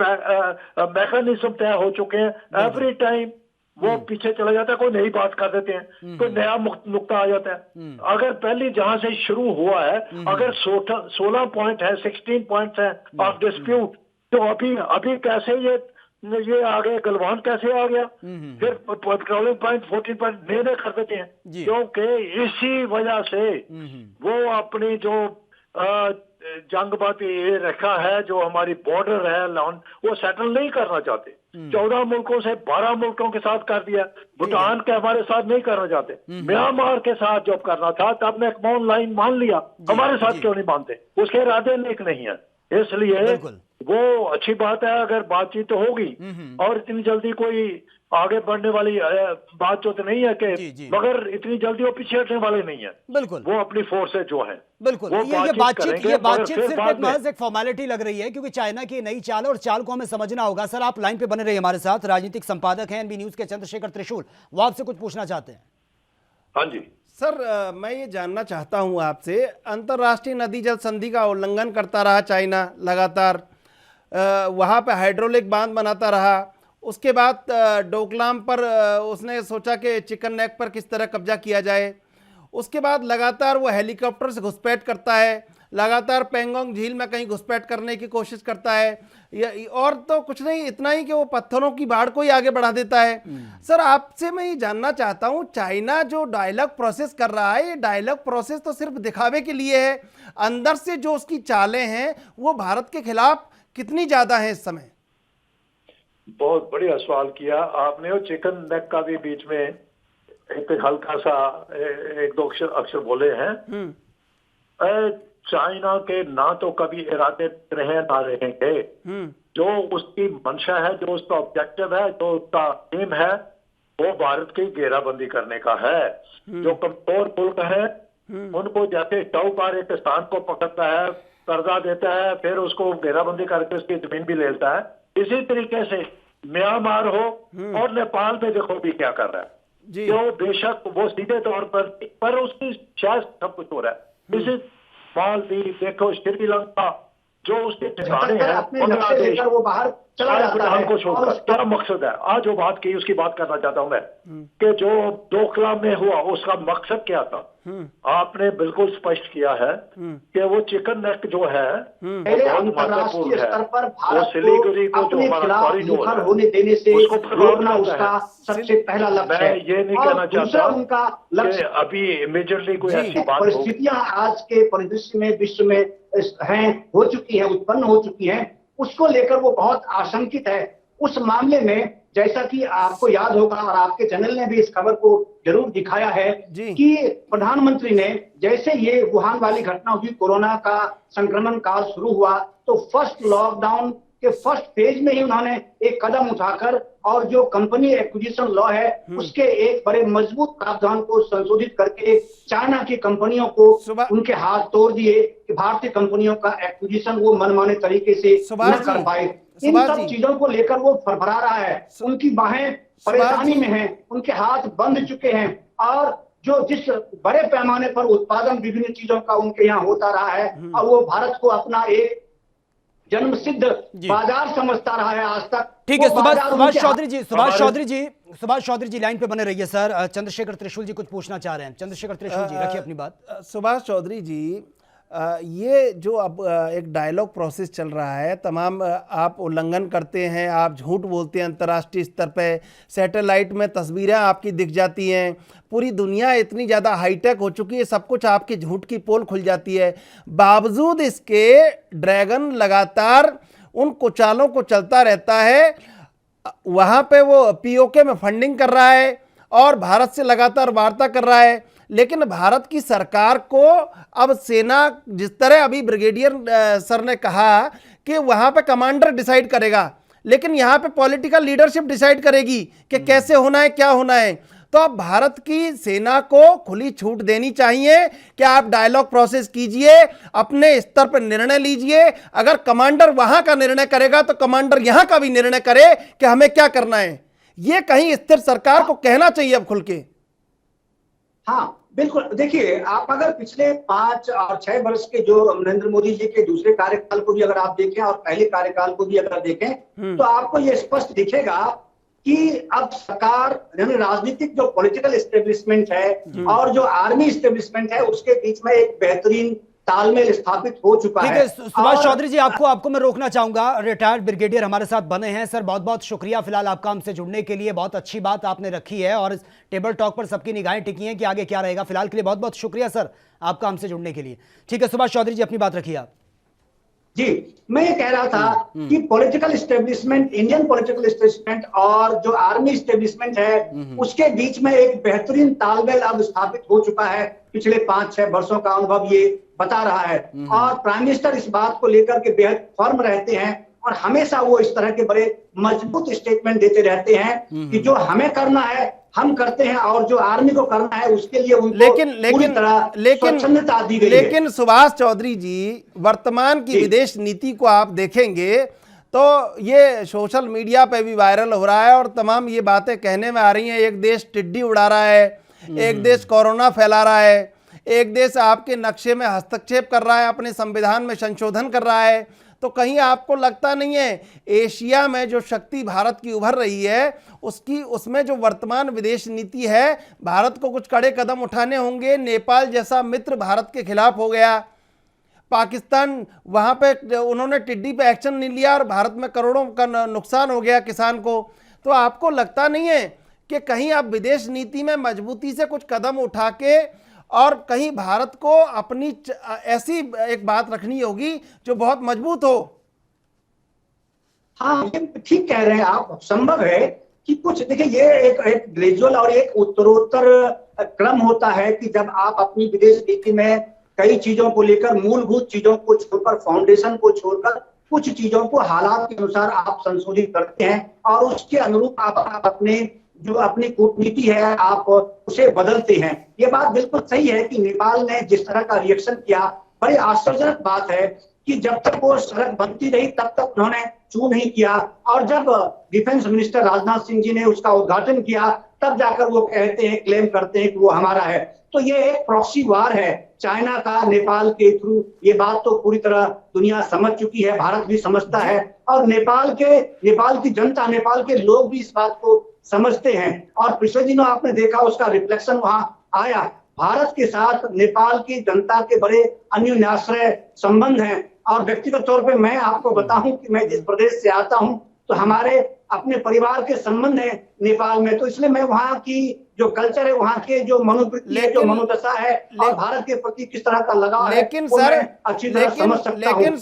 मैकेनिज्म तय हो चुके हैं, एवरी टाइम वो पीछे चला जाता है, कोई नई बात कर देते हैं, कोई नया नुक्ता आ जाता है। अगर पहले जहां से शुरू हुआ है, अगर 16 पॉइंट है, 16 पॉइंट है ऑफ डिस्प्यूट, तो अभी कैसे ये आ गए, गलवान कैसे आ गया, फिर पेट्रोलिंग पॉइंट 14 पॉइंट नए कर देते हैं, क्योंकि इसी वजह से वो अपनी जो जंगबाजी ये रखा है, जो हमारी बॉर्डर है वो सेटल नहीं करना चाहते। 14 मुल्कों से 12 मुल्कों के साथ कर दिया, भूटान के हमारे साथ नहीं करना चाहते, म्यांमार के साथ जब करना था तब ने एक मौन लाइन मान लिया, हमारे साथ क्यों नहीं मानते, उसके इरादे नेक नहीं है। इसलिए बिल्कुल। वो अच्छी बात है अगर बातचीत तो होगी, और इतनी जल्दी कोई आगे बढ़ने वाली बात तो नहीं है जी, कि, जी। मगर इतनी जल्दी वो पीछे हटने वाले नहीं है। बिल्कुल वो अपनी फोर्सेज जो है बिल्कुल, वो ये बातचीत करेंगे, मगर फिर सिर्फ बाद एक में महज एक फॉर्मेलिटी लग रही है, क्योंकि चाइना की नई चाल है और चाल को हमें समझना होगा। सर आप लाइन पे बने रहिए हमारे साथ, राजनीतिक संपादक हैं एनबी न्यूज के चंद्रशेखर त्रिशूल, वो आपसे कुछ पूछना चाहते हैं। हाँ जी सर, मैं ये जानना चाहता हूं आपसे, अंतर्राष्ट्रीय नदी जल संधि का उल्लंघन करता रहा चाइना लगातार, वहाँ पे हाइड्रोलिक बांध बनाता रहा, उसके बाद डोकलाम पर उसने सोचा कि चिकन नेक पर किस तरह कब्जा किया जाए, उसके बाद लगातार वो हेलीकॉप्टर से घुसपैठ करता है, लगातार पेंगोंग झील में कहीं घुसपैठ करने की कोशिश करता है, और तो कुछ नहीं, इतना ही कि वो पत्थरों की बाढ़ को ही आगे बढ़ा देता है। सर आपसे मैं ये जानना चाहता हूँ, चाइना जो डायलॉग प्रोसेस कर रहा है, ये डायलॉग प्रोसेस तो सिर्फ दिखावे के लिए है, अंदर से जो उसकी चालें हैं वो भारत के खिलाफ कितनी ज्यादा है इस समय? बहुत बढ़िया सवाल किया आपने। और चिकन नेक का भी बीच में एक हल्का सा एक दो अक्षर बोले हैं। चाइना के ना तो कभी इरादे रहे ना रहेंगे, जो उसकी मंशा है, जो उसका ऑब्जेक्टिव है, जो उसका एम है, वो भारत की घेराबंदी करने का है। जो कमजोर मुल्क है उनको जैसे शाहूकार एक किसान को पकड़ता है, कर्जा देता है, फिर उसको घेराबंदी करके उसकी जमीन भी ले लेता है, इसी तरीके से म्यांमार हो और नेपाल में देखो भी क्या कर रहा है। जो बेशक वो सीधे तौर पर उसकी शायद सब कुछ हो रहा है। इसी मालदीव देखो, श्रीलंका, जो उसके ठिकाने हैं, बांग्लादेश, वो बाहर चला जाता है। को छोड़कर क्या मकसद है? आज जो बात की उसकी बात करना चाहता हूं मैं, कि जो डोकलाम में हुआ उसका मकसद क्या था? आपने बिल्कुल स्पष्ट किया है कि वो चिकन नेक जो है बहुत महत्वपूर्ण है। वो सिलीगुड़ी को जो हमारा कॉरिडोर है होने देने से उसको रोकना उसका सबसे पहला लक्ष्य है। मैं ये नहीं कहना चाहता उनका कि लक्ष्य अभी इमीडिएटली कोई ऐसी बात हो। परिस्थितियां आज के परिदृश्य में विश्व में हैं, हो चुकी है, उत्पन्न हो चुकी है, उसको लेकर वो बहुत आशंकित है। उस मामले में जैसा कि आपको याद होगा और आपके चैनल ने भी इस खबर को जरूर दिखाया है कि प्रधानमंत्री ने जैसे ये वुहान वाली घटना हुई, कोरोना का संक्रमण काल शुरू हुआ, तो फर्स्ट लॉकडाउन के फर्स्ट फेज में ही उन्होंने एक कदम उठाकर और जो कंपनी एक्विजिशन लॉ है उसके एक बड़े मजबूत प्रावधान को संशोधित करके चाइना की कंपनियों को उनके हाथ तोड़ दिए कि भारतीय कंपनियों का एक्विजिशन वो मनमाने तरीके से न कर पाए। इन सब चीजों को लेकर वो फरफरा रहा है, उनकी बाहें परेशानी में हैं, उनके हाथ बंध चुके हैं, और जो जिस बड़े पैमाने पर उत्पादन विभिन्न चीजों का उनके यहाँ होता रहा है और वो भारत को अपना एक जन्मसिद्ध बाजार समझता रहा है आज तक। ठीक है, सुभाष चौधरी जी लाइन पे बने रहिए सर। चंद्रशेखर त्रिशूल जी कुछ पूछना चाह रहे हैं। चंद्रशेखर त्रिशूल जी रखिए अपनी बात। सुभाष चौधरी जी, ये जो अब एक डायलॉग प्रोसेस चल रहा है, तमाम आप उल्लंघन करते हैं, आप झूठ बोलते हैं अंतर्राष्ट्रीय स्तर पे, सैटेलाइट में तस्वीरें आपकी दिख जाती हैं, पूरी दुनिया इतनी ज़्यादा हाईटेक हो चुकी है, सब कुछ आपकी झूठ की पोल खुल जाती है, बावजूद इसके ड्रैगन लगातार उन कुचालों को चलता रहता है। वहाँ पे वो पीओके में फंडिंग कर रहा है और भारत से लगातार वार्ता कर रहा है, लेकिन भारत की सरकार को अब सेना, जिस तरह अभी ब्रिगेडियर सर ने कहा कि वहाँ पे कमांडर डिसाइड करेगा, लेकिन यहाँ पे पॉलिटिकल लीडरशिप डिसाइड करेगी कि कैसे होना है, क्या होना है। तो अब भारत की सेना को खुली छूट देनी चाहिए कि आप डायलॉग प्रोसेस कीजिए, अपने स्तर पर निर्णय लीजिए। अगर कमांडर वहाँ का निर्णय करेगा तो कमांडर यहाँ का भी निर्णय करे कि हमें क्या करना है। ये कहीं स्थिर सरकार को कहना चाहिए अब खुल के। हाँ बिल्कुल, देखिए आप अगर पिछले 5 और 6 वर्ष के जो नरेंद्र मोदी जी के दूसरे कार्यकाल को भी अगर आप देखें और पहले कार्यकाल को भी अगर देखें तो आपको ये स्पष्ट दिखेगा कि अब सरकार, राजनीतिक जो पॉलिटिकल एस्टेब्लिशमेंट है और जो आर्मी एस्टेब्लिशमेंट है उसके बीच में एक बेहतरीन तालमेल स्थापित हो चुका है। ठीक है सुभाष चौधरी जी, आपको मैं रोकना चाहूंगा। रिटायर्ड ब्रिगेडियर हमारे साथ बने हैं सर, बहुत बहुत शुक्रिया फिलहाल आपका हमसे जुड़ने के लिए। बहुत अच्छी बात आपने रखी है और इस टेबल टॉक पर सबकी निगाहें टिकी हैं कि आगे क्या रहेगा। फिलहाल के लिए बहुत बहुत शुक्रिया सर आपका हमसे जुड़ने के लिए। ठीक है सुभाष चौधरी जी, अपनी बात रखिए आप। जी, मैं ये कह रहा था कि political establishment, Indian political establishment और जो आर्मी इस्टेब्लिशमेंट है, उसके बीच में एक बेहतरीन तालमेल अब स्थापित हो चुका है। पिछले 5-6 वर्षों का अनुभव ये बता रहा है और प्राइम मिनिस्टर इस बात को लेकर के बेहद फर्म रहते हैं और हमेशा वो इस तरह के बड़े मजबूत स्टेटमेंट देते रहते हैं कि जो हमें करना है हम करते हैं और जो आर्मी को करना है उसके लिए उनको पूरी तरह स्वच्छंदता दी गई है। लेकिन सुभाष चौधरी जी, वर्तमान की विदेश नीति को आप देखेंगे तो ये सोशल मीडिया पे भी वायरल हो रहा है और तमाम ये बातें कहने में आ रही हैं। एक देश टिड्डी उड़ा रहा है, एक देश कोरोना फैला रहा है, एक देश आपके नक्शे में हस्तक्षेप कर रहा है, अपने संविधान में संशोधन कर रहा है। तो कहीं आपको लगता नहीं है एशिया में जो शक्ति भारत की उभर रही है उसमें जो वर्तमान विदेश नीति है, भारत को कुछ कड़े कदम उठाने होंगे? नेपाल जैसा मित्र भारत के खिलाफ हो गया, पाकिस्तान वहां पे उन्होंने टिड्डी पे एक्शन नहीं लिया और भारत में करोड़ों का नुकसान हो गया किसान को। तो आपको लगता नहीं है कि कहीं आप विदेश नीति में मजबूती से कुछ कदम उठा के और कहीं भारत को अपनी ऐसी एक बात रखनी होगी जो बहुत मजबूत हो? हाँ, ठीक कह रहे हैं आप। संभव है कि कुछ, देखिए, ये एक ग्रेजुअल और एक उत्तरोत्तर क्रम होता है कि जब आप अपनी विदेश नीति में कई चीजों को लेकर, मूलभूत चीजों को छोड़कर, फाउंडेशन को छोड़कर कुछ चीजों को हालात के अनुसार आप संशोधित करते हैं और उसके अनुरूप आप अपने जो अपनी कूटनीति है आप उसे बदलते हैं। ये बात बिल्कुल सही है कि नेपाल ने जिस तरह का रिएक्शन किया, बड़ी आश्चर्यजनक बात है कि जब तक वो सड़क बनती रही तब तक उन्होंने चू नहीं किया और जब डिफेंस मिनिस्टर राजनाथ सिंह जी ने उसका उद्घाटन किया तब जाकर वो कहते हैं, क्लेम करते हैं कि वो हमारा है। तो ये एक प्रॉक्सी वार है चाइना का नेपाल के थ्रू। ये बात तो पूरी तरह दुनिया समझ चुकी है, भारत भी समझता है और नेपाल की जनता, नेपाल के लोग भी इस बात को समझते हैं। और पिछले दिनों आपने देखा उसका रिफ्लेक्शन वहां आया। भारत के साथ नेपाल की जनता के बड़े अन्योन्याश्रय संबंध हैं और व्यक्तिगत तौर पे मैं आपको बताऊं कि मैं जिस प्रदेश से आता हूं तो हमारे अपने परिवार के संबंध है नेपाल में, तो इसलिए मैं वहाँ की जो कल्चर है, वहाँ के जो मनोवृत्ति है, जो मनोदशा है और भारत के प्रति किस तरह का लगाव है, वो मैं अच्छी तरह समझ सकता हूं। लेकिन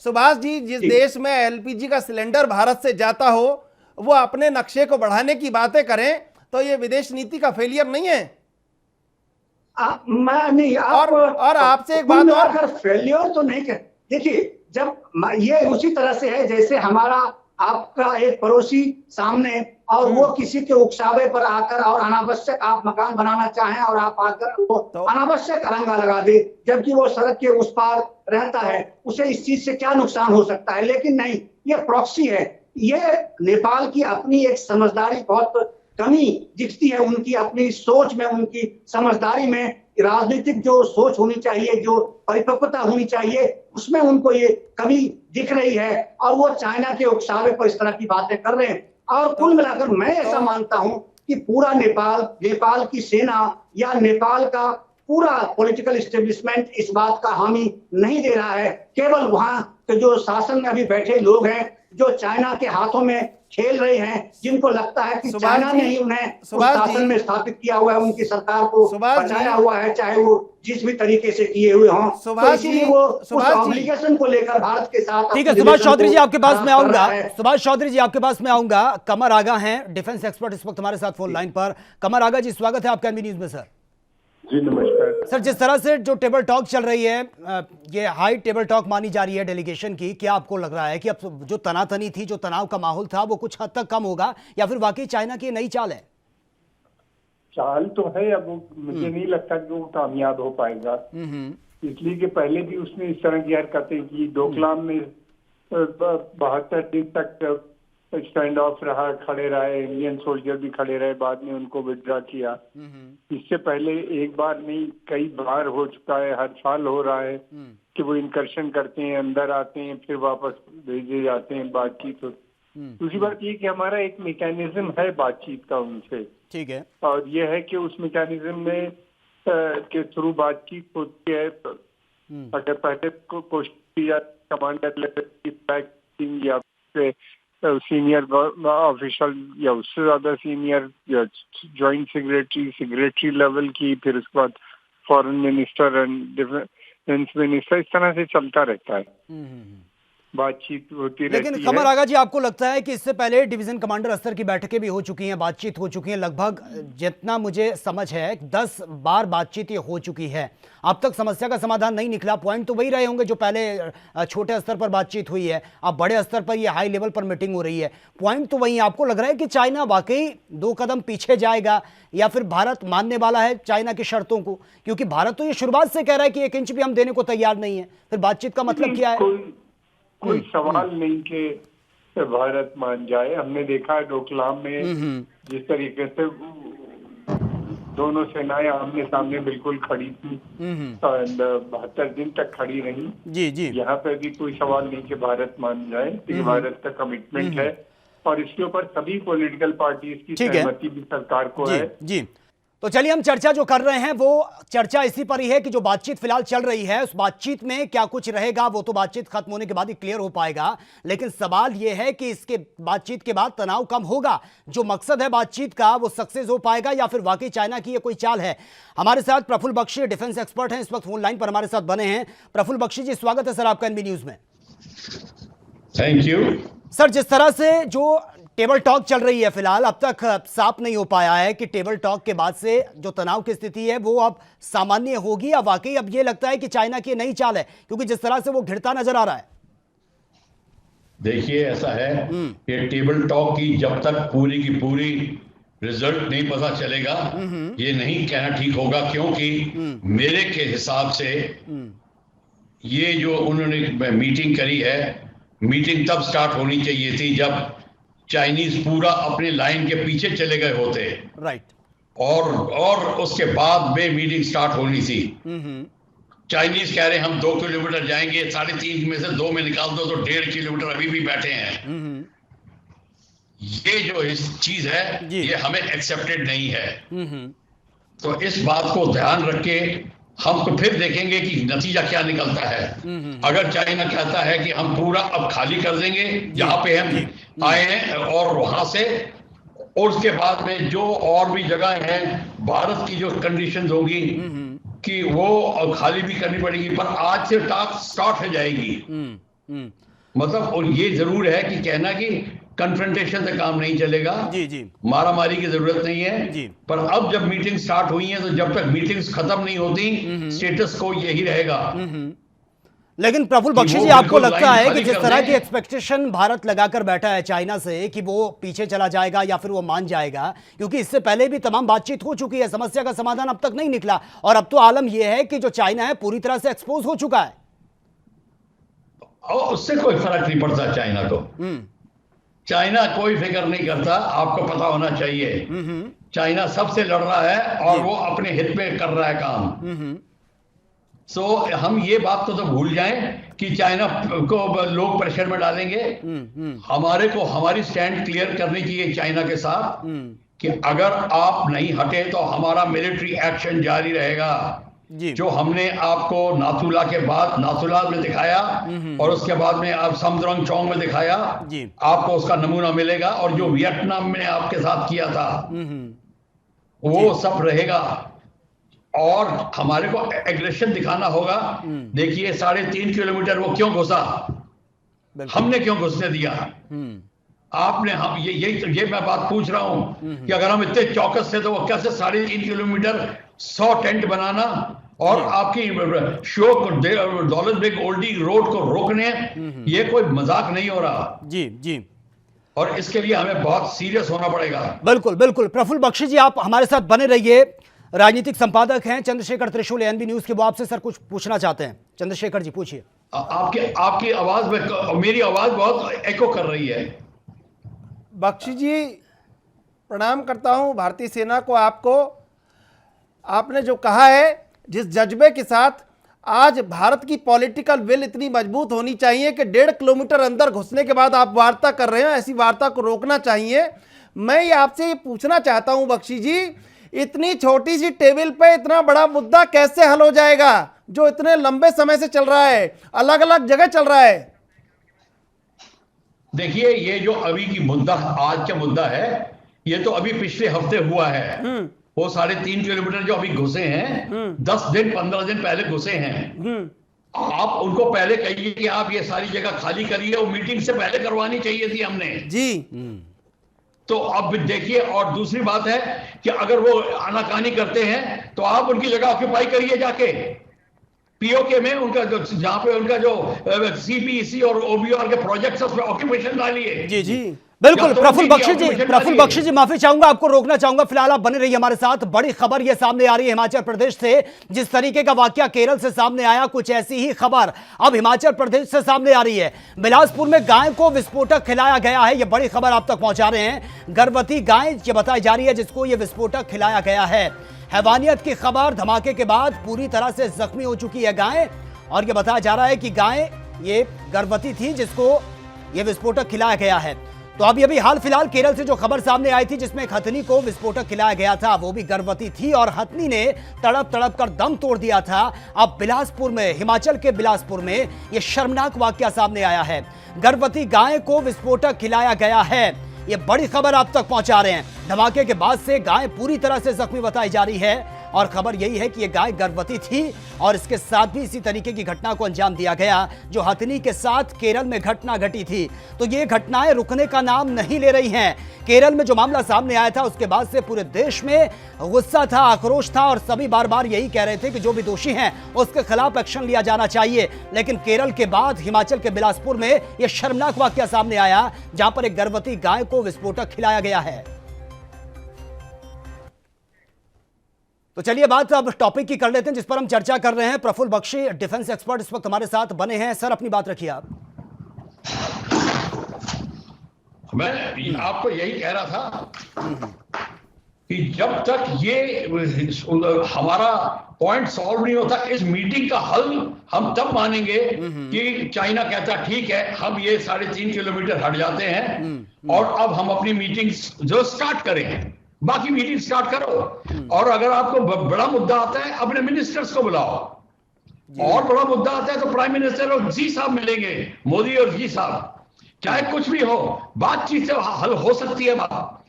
सुभाष जी जिस देश में एलपीजी का सिलेंडर भारत से जाता हो वो अपने नक्शे को बढ़ाने की बातें करें तो ये विदेश नीति का फेलियर नहीं है? मैं नहीं, और आपसे एक बात और, फेलियर तो नहीं कर, देखिए, जब ये उसी तरह से है जैसे हमारा आपका एक पड़ोसी सामने और वो किसी के उकसावे पर आकर और अनावश्यक आप मकान बनाना चाहें और आप आकर वो अनावश्यक अरंगा लगा दे, जबकि वो सड़क के उस पार रहता है, उसे इस चीज से क्या नुकसान हो सकता है? लेकिन नहीं, ये प्रॉक्सी है। ये नेपाल की अपनी एक समझदारी बहुत कमी दिखती है, उनकी अपनी सोच में, उनकी समझदारी में, राजनीतिक जो सोच होनी चाहिए, जो परिपक्वता होनी चाहिए, उसमें उनको ये कमी दिख रही है और वो चाइना के उकसावे पर इस तरह की बातें कर रहे हैं। और कुल मिलाकर मैं ऐसा मानता हूं कि पूरा नेपाल की सेना या नेपाल का पूरा पॉलिटिकल एस्टेब्लिशमेंट इस बात का हामी नहीं दे रहा है। केवल वहां के जो शासन में अभी बैठे लोग हैं जो चाइना के हाथों में खेल रहे हैं, जिनको लगता है कि चाइना ने ही उन्हें शासन में स्थापित किया हुआ है, उनकी सरकार को बचाया हुआ है, चाहे वो जिस भी तरीके से किए हुए हों। तो इसीलिए वो उस ऑब्लिगेशन को लेकर भारत के साथ। ठीक है, सुभाष चौधरी जी आपके पास में आऊंगा। कमर आगा हैं, डिफेंस एक्सपर्ट, इस वक्त हमारे साथ फोन लाइन पर। कमर आगा जी, स्वागत है आपका एनबी न्यूज में। सर जी नमस्कार सर। जिस तरह से जो टेबल टॉक चल रही है, ये हाई टेबल टॉक मानी जा रही है डेलीगेशन की, क्या आपको लग रहा है कि अब जो तनातनी थी, जो तनाव का माहौल था, वो कुछ हद तक कम होगा या फिर वाकई चाइना की नई चाल है? चाल तो है, अब मुझे नहीं लगता कि वो कामयाब हो पाएगा, इसलिए कि पहले भी उसने इस तरह की हरकतें की। डोकलाम में 72 दिन तक स्टैंड ऑफ रहा, खड़े रहे, इंडियन सोल्जर भी खड़े रहे, बाद में उनको विड्रॉ किया। इससे पहले एक बार नहीं कई बार हो चुका है, हर साल हो रहा है कि वो इनकर्शन करते हैं, अंदर आते हैं, फिर वापस भेजे जाते हैं, बातचीत हो। दूसरी बात ये कि हमारा एक मैकेनिज्म है बातचीत का उनसे, ठीक है, और ये है कि उस मैकेनिज्म में के थ्रू बातचीत होती है। अगर पहले कोशिश की जाती कमांडर लेवल की या सीनियर ऑफिशियल या उससे ज्यादा सीनियर या जॉइंट सेक्रेटरी लेवल की, फिर उसके बाद foreign minister and defence minister, इस तरह से चलता रहता है, बातचीत होती लेकिन रहती कमर है। आगा जी, आपको लगता है कि इससे पहले डिवीजन कमांडर स्तर की बैठकें भी हो चुकी हैं, बातचीत हो चुकी है, लगभग जितना मुझे समझ है 10 बार बातचीत ये हो चुकी है, अब तक समस्या का समाधान नहीं निकला। पॉइंट तो वही रहे होंगे जो पहले छोटे स्तर पर बातचीत हुई है, अब बड़े स्तर पर ये हाई लेवल पर मीटिंग हो रही है, पॉइंट तो वही है। आपको लग रहा है कि चाइना वाकई 2 कदम पीछे जाएगा या फिर भारत मानने वाला है चाइना की शर्तों को? क्योंकि भारत तो ये शुरुआत से कह रहा है कि 1 इंच भी हम देने को तैयार नहीं है, फिर बातचीत का मतलब क्या है? कोई सवाल नहीं कि भारत मान जाए। हमने देखा है डोकलाम में जिस तरीके से दोनों सेनाएं आमने सामने बिल्कुल खड़ी थी, 72 दिन तक खड़ी रही। जी जी, यहाँ पे भी कोई सवाल नहीं कि भारत मान जाए, क्योंकि भारत का कमिटमेंट है और इसके ऊपर सभी पॉलिटिकल पार्टीज की सहमति भी सरकार को है। जी, तो चलिए हम चर्चा जो कर रहे हैं वो चर्चा इसी पर ही है कि जो बातचीत फिलहाल चल रही है उस बातचीत में क्या कुछ रहेगा वो तो बातचीत खत्म होने के बाद ही क्लियर हो पाएगा। लेकिन सवाल यह है कि इसके बातचीत के बाद तनाव कम होगा, जो मकसद है बातचीत का वो सक्सेस हो पाएगा या फिर वाकई चाइना की ये कोई चाल है? हमारे साथ प्रफुल्ल बख्शी डिफेंस एक्सपर्ट हैं, इस वक्त फोन लाइन पर हमारे साथ बने हैं। प्रफुल्ल बख्शी जी, स्वागत है सर आपका एनबी न्यूज में। थैंक यू सर, जिस तरह से जो टेबल टॉक चल रही है फिलहाल, अब तक साफ नहीं हो पाया है कि टेबल टॉक के बाद से जो तनाव की स्थिति है वो अब सामान्य होगी या वाकई अब ये लगता है कि चाइना की नई चाल है, क्योंकि जिस तरह से वो घिरता नजर आ रहा है। देखिए, ऐसा है कि टेबल टॉक की जब तक पूरी की पूरी रिजल्ट नहीं पता चलेगा ये नहीं कहना ठीक होगा, क्योंकि मेरे के हिसाब से ये जो उन्होंने मीटिंग करी है, मीटिंग तब स्टार्ट होनी चाहिए थी जब चाइनीज पूरा अपने लाइन के पीछे चले गए होते, राइट, और उसके बाद में मीटिंग स्टार्ट होनी थी। चाइनीज कह रहे हैं हम 2 किलोमीटर जाएंगे, 3.5 में से 2 में निकाल दो तो 1.5 किलोमीटर अभी भी बैठे हैं। ये जो इस चीज है ये हमें एक्सेप्टेड नहीं है। तो इस बात को ध्यान रख के हम तो फिर देखेंगे कि नतीजा क्या निकलता है। अगर चाइना कहता है कि हम पूरा अब खाली कर देंगे जहां पे हम आए हैं और वहां से, और उसके बाद में जो और भी जगह हैं भारत की जो कंडीशंस होंगी कि वो खाली भी करनी पड़ेगी, पर आज से टास्क स्टार्ट हो जाएगी। मतलब और ये जरूर है कि कहना कि कन्फ्रंटेशन से काम नहीं चलेगा, मारा मारी की जरूरत नहीं है, पर अब जब मीटिंग स्टार्ट हुई है तो जब तक मीटिंग्स खत्म नहीं होती स्टेटस को यही रहेगा। लेकिन प्रफुल्ल बख्शी जी, आपको लगता है कि जिस तरह की एक्सपेक्टेशन भारत लगाकर बैठा है चाइना से कि वो पीछे चला जाएगा या फिर वो मान जाएगा, क्योंकि इससे पहले भी तमाम बातचीत हो चुकी है, समस्या का समाधान अब तक नहीं निकला, और अब तो आलम यह है कि जो चाइना है पूरी तरह से एक्सपोज हो चुका है। और उससे कोई फर्क नहीं पड़ता चाइना को, चाइना कोई फिक्र नहीं करता, आपको पता होना चाहिए। चाइना सबसे लड़ रहा है और वो अपने हित में कर रहा है काम। सो हम ये बात तो भूल जाएं कि चाइना को लोग प्रेशर में डालेंगे। हमारे को हमारी स्टैंड क्लियर करनी चाहिए चाइना के साथ कि अगर आप नहीं हटे तो हमारा मिलिट्री एक्शन जारी रहेगा। जो हमने आपको नाथुला के बाद नाथुला में दिखाया और उसके बाद में आप समद्रंग चौंग में दिखाया, आपको उसका नमूना मिलेगा, और जो वियतनाम में आपके साथ किया था वो सब रहेगा। और हमारे को एग्रेशन दिखाना होगा। देखिए 3.5 किलोमीटर वो क्यों घुसा, हमने क्यों घुसने दिया? आपने हम ये मैं बात पूछ रहा हूं कि अगर हम इतने चौकस थे तो वो कैसे 3.5 किलोमीटर 100 टेंट बनाना और आपकी शो को दौलत बेग ओल्डी रोड को रोकने, ये कोई मजाक नहीं हो रहा। जी, और इसके लिए हमें बहुत सीरियस होना पड़ेगा। बिल्कुल बिल्कुल। प्रफुल्ल बख्शी जी, आप हमारे साथ बने रहिए, राजनीतिक संपादक हैं चंद्रशेखर त्रिशूल एएनबी न्यूज के, वो आपसे सर कुछ पूछना चाहते हैं। चंद्रशेखर जी पूछिए। आपकी आवाज में मेरी आवाज बहुत एको कर रही है। बख्शी जी, प्रणाम करता हूं भारतीय सेना को। आपने जो कहा है, जिस जज्बे के साथ आज भारत की पॉलिटिकल विल इतनी मजबूत होनी चाहिए कि 1.5 किलोमीटर अंदर घुसने के बाद आप वार्ता कर रहे हैं, ऐसी वार्ता को रोकना चाहिए। मैं ये आपसे ये पूछना चाहता हूं बख्शी जी, इतनी छोटी सी टेबल पे इतना बड़ा मुद्दा कैसे हल हो जाएगा जो इतने लंबे समय से चल रहा है, अलग अलग जगह चल रहा है? देखिए, ये जो अभी की मुद्दा आज का मुद्दा है, ये तो अभी पिछले हफ्ते हुआ है। वो 3.5 किलोमीटर जो अभी घुसे हैं, 10 दिन 15 दिन पहले घुसे हैं। आप उनको पहले कहिए कि आप ये सारी जगह खाली करिए, वो मीटिंग से पहले करवानी चाहिए थी हमने जी। तो अब देखिए, और दूसरी बात है कि अगर वो आनाकानी करते हैं तो आप उनकी जगह ऑक्यूपाई करिए जाके पीओके में, उनका जो जहां पे उनका जो सीपीईसी और ओबीआर के प्रोजेक्ट्स है उसमें ऑक्यूपेशन डालिए। जी जी बिल्कुल। प्रफुल्ल बख्शी जी माफी चाहूंगा, आपको रोकना चाहूंगा, फिलहाल आप बने रहिए हमारे साथ। बड़ी खबर ये सामने आ रही है हिमाचल प्रदेश से, जिस तरीके का वाकया केरल से सामने आया, कुछ ऐसी ही खबर अब हिमाचल प्रदेश से सामने आ रही है। बिलासपुर में गाय को विस्फोटक खिलाया गया है, ये बड़ी खबर आप तक पहुंचा रहे हैं। गर्भवती गाय ये बताई जा रही है जिसको ये विस्फोटक खिलाया गया है। हैवानियत की खबर, धमाके के बाद पूरी तरह से जख्मी हो चुकी है गाय, और ये बताया जा रहा है कि गाय ये गर्भवती थी जिसको ये विस्फोटक खिलाया गया है। तो अभी हाल फिलहाल केरल से जो खबर सामने आई थी जिसमें एक हथनी को विस्फोटक खिलाया गया था, वो भी गर्भवती थी और हथनी ने तड़प तड़प कर दम तोड़ दिया था। अब बिलासपुर में, हिमाचल के बिलासपुर में यह शर्मनाक वाकया सामने आया है। गर्भवती गाय को विस्फोटक खिलाया गया है, ये बड़ी खबर आप तक पहुंचा रहे हैं। धमाके के बाद से गाय पूरी तरह से जख्मी बताई जा रही है, और खबर यही है कि यह गाय गर्भवती थी और इसके साथ भी इसी तरीके की घटना को अंजाम दिया गया जो हथनी के साथ केरल में घटना घटी थी। तो ये घटनाएं रुकने का नाम नहीं ले रही हैं। केरल में जो मामला सामने आया था उसके बाद से पूरे देश में गुस्सा था, आक्रोश था, और सभी बार बार यही कह रहे थे कि जो भी दोषी हैं उसके खिलाफ एक्शन लिया जाना चाहिए। लेकिन केरल के बाद हिमाचल के बिलासपुर में यह शर्मनाक वाकया सामने आया जहां पर एक गर्भवती गाय को विस्फोटक खिलाया गया है। तो चलिए बात अब टॉपिक की कर लेते हैं जिस पर हम चर्चा कर रहे हैं। प्रफुल्ल बख्शी, डिफेंस एक्सपर्ट, इस वक्त हमारे साथ बने हैं। सर अपनी बात रखिए आप। मैं आपको यही कह रहा था कि जब तक ये हमारा पॉइंट सॉल्व नहीं होता, इस मीटिंग का हल हम तब मानेंगे कि चाइना कहता ठीक है हम ये 3.5 किलोमीटर हट जाते हैं और अब हम अपनी मीटिंग जो स्टार्ट करें, बाकी मीटिंग स्टार्ट करो। और अगर आपको बड़ा मुद्दा आता है अपने मिनिस्टर्स को बुलाओ, और बड़ा मुद्दा आता है तो प्राइम मिनिस्टर और जी साहब मिलेंगे, मोदी और जी साहब, चाहे कुछ भी हो, बातचीत से हल हो सकती है बात।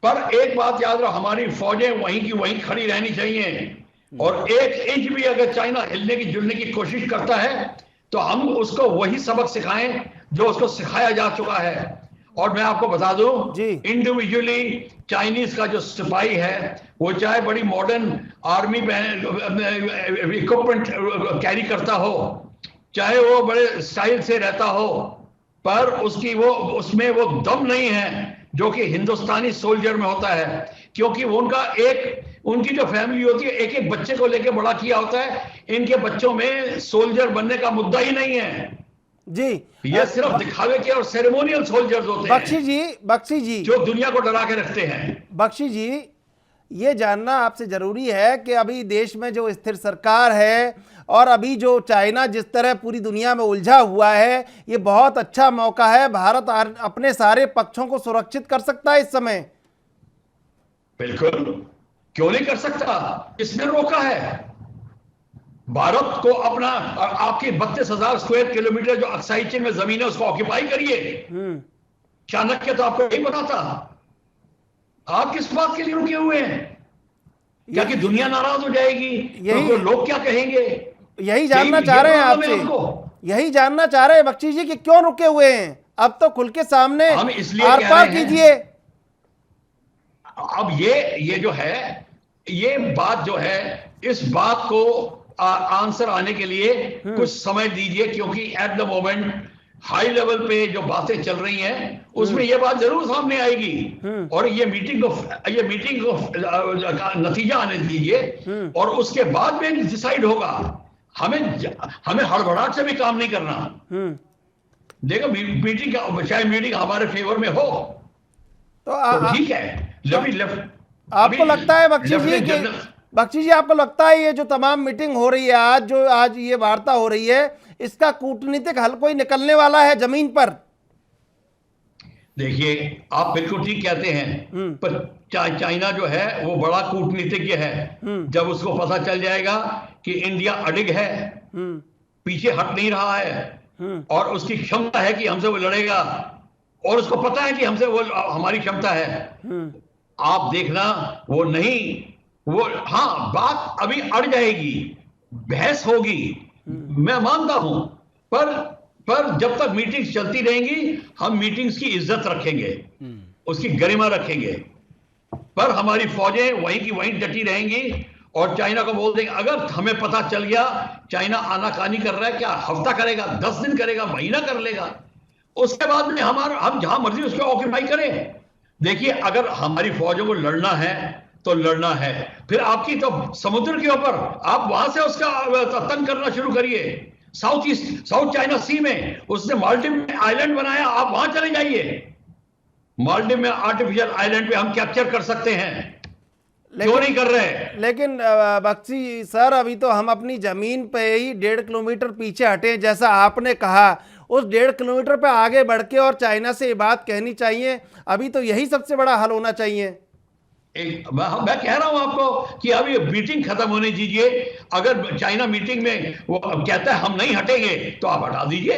पर एक बात याद रहो, हमारी फौजें वहीं की वहीं खड़ी रहनी चाहिए, और 1 इंच भी अगर चाइना हिलने की जुलने की कोशिश करता है तो हम उसको वही सबक सिखाएं जो उसको सिखाया जा चुका है। और मैं आपको बता दूं, इंडिविजुअली चाइनीज का जो सिपाही है वो चाहे बड़ी मॉडर्न आर्मी इक्विपमेंट कैरी करता हो, चाहे वो बड़े स्टाइल से रहता हो, पर उसमें वो दम नहीं है जो कि हिंदुस्तानी सोल्जर में होता है, क्योंकि वो उनकी जो फैमिली होती है एक एक बच्चे को लेकर बड़ा किया होता है। इनके बच्चों में सोल्जर बनने का मुद्दा ही नहीं है जी, ये सिर्फ दिखावे के और सेरेमोनियल सोल्जर्स होते हैं। बख्शी जी जो दुनिया को डरा के रखते हैं। बख्शी जी, ये जानना आपसे जरूरी है कि अभी देश में जो स्थिर सरकार है और अभी जो चाइना जिस तरह पूरी दुनिया में उलझा हुआ है, ये बहुत अच्छा मौका है। भारत अपने सारे पक्षों को सुरक्षित कर सकता है इस समय। बिल्कुल, क्यों नहीं कर सकता? किसने रोका है? भारत को अपना, आपकी 32,000 स्क्वायर किलोमीटर जो अक्साई चीन में जमीन है उसको ऑक्यूपाई करिए। चाणक्य तो आपको यही बताता। आप किस बात के लिए रुके हुए हैं? क्या कि दुनिया नाराज हो जाएगी? तो लोग क्या कहेंगे? यही जानना चाह रहे हैं आपसे, यही जानना चाह रहे हैं बख्शी जी कि क्यों रुके हुए हैं। अब तो खुल के सामने आर पार कीजिए। अब ये जो है, ये बात जो है, इस बात को आंसर आने के लिए कुछ समय दीजिए, क्योंकि at the moment high level पे जो बातें चल रही हैं उसमें ये बात जरूर सामने आएगी, और ये मीटिंग को नतीजा आने दीजिए, और उसके बाद में डिसाइड होगा। हमें हड़बड़ाहट से भी काम नहीं करना। देखो मीटिंग, चाहे मीटिंग हमारे फेवर में हो तो ठीक है। आपको लगता है बख्शी जी आपको लगता है ये जो तमाम मीटिंग हो रही है, आज ये वार्ता हो रही है, इसका कूटनीतिक हल कोई निकलने वाला है जमीन पर? देखिए, आप बिल्कुल ठीक कहते हैं, पर चाइना जो है वो बड़ा कूटनीतिज्ञ है। जब उसको पता चल जाएगा कि इंडिया अडिग है, पीछे हट नहीं रहा है, और उसकी क्षमता है कि हमसे वो लड़ेगा, और उसको पता है कि हमसे वो हमारी क्षमता है, आप देखना वो नहीं, वो हाँ बात अभी अड़ जाएगी, बहस होगी, मैं मानता हूं, पर जब तक मीटिंग्स चलती रहेंगी हम मीटिंग्स की इज्जत रखेंगे, उसकी गरिमा रखेंगे, पर हमारी फौजें वहीं की वहीं डटी रहेंगी और चाइना को बोल देंगे। अगर हमें पता चल गया चाइना आनाकानी कर रहा है, क्या हफ्ता करेगा, 10 दिन करेगा, महीना कर लेगा, उसके बाद में हम जहां मर्जी उसको ऑक्यूपाई करें। देखिए अगर हमारी फौजों को लड़ना है तो लड़ना है, फिर आपकी तो समुद्र के ऊपर आप वहां से उसका तंग करना शुरू करिए। साउथ चाइना सी में उसने मालदीव में आइलैंड बनाया, आप वहां चले जाइए। मालदीव में आर्टिफिशियल आइलैंड पे हम कैप्चर कर सकते हैं, क्यों नहीं कर रहे? लेकिन बख्शी सर, अभी तो हम अपनी जमीन पे ही 1.5 किलोमीटर पीछे हटे, जैसा आपने कहा उस 1.5 किलोमीटर पे आगे बढ़ के और चाइना से ये बात कहनी चाहिए। अभी तो यही सबसे बड़ा हल होना चाहिए। मैं कह रहा हूं आपको कि अभी मीटिंग खत्म होने दीजिए। अगर चाइना मीटिंग में वो कहता है हम नहीं हटेंगे तो आप हटा दीजिए।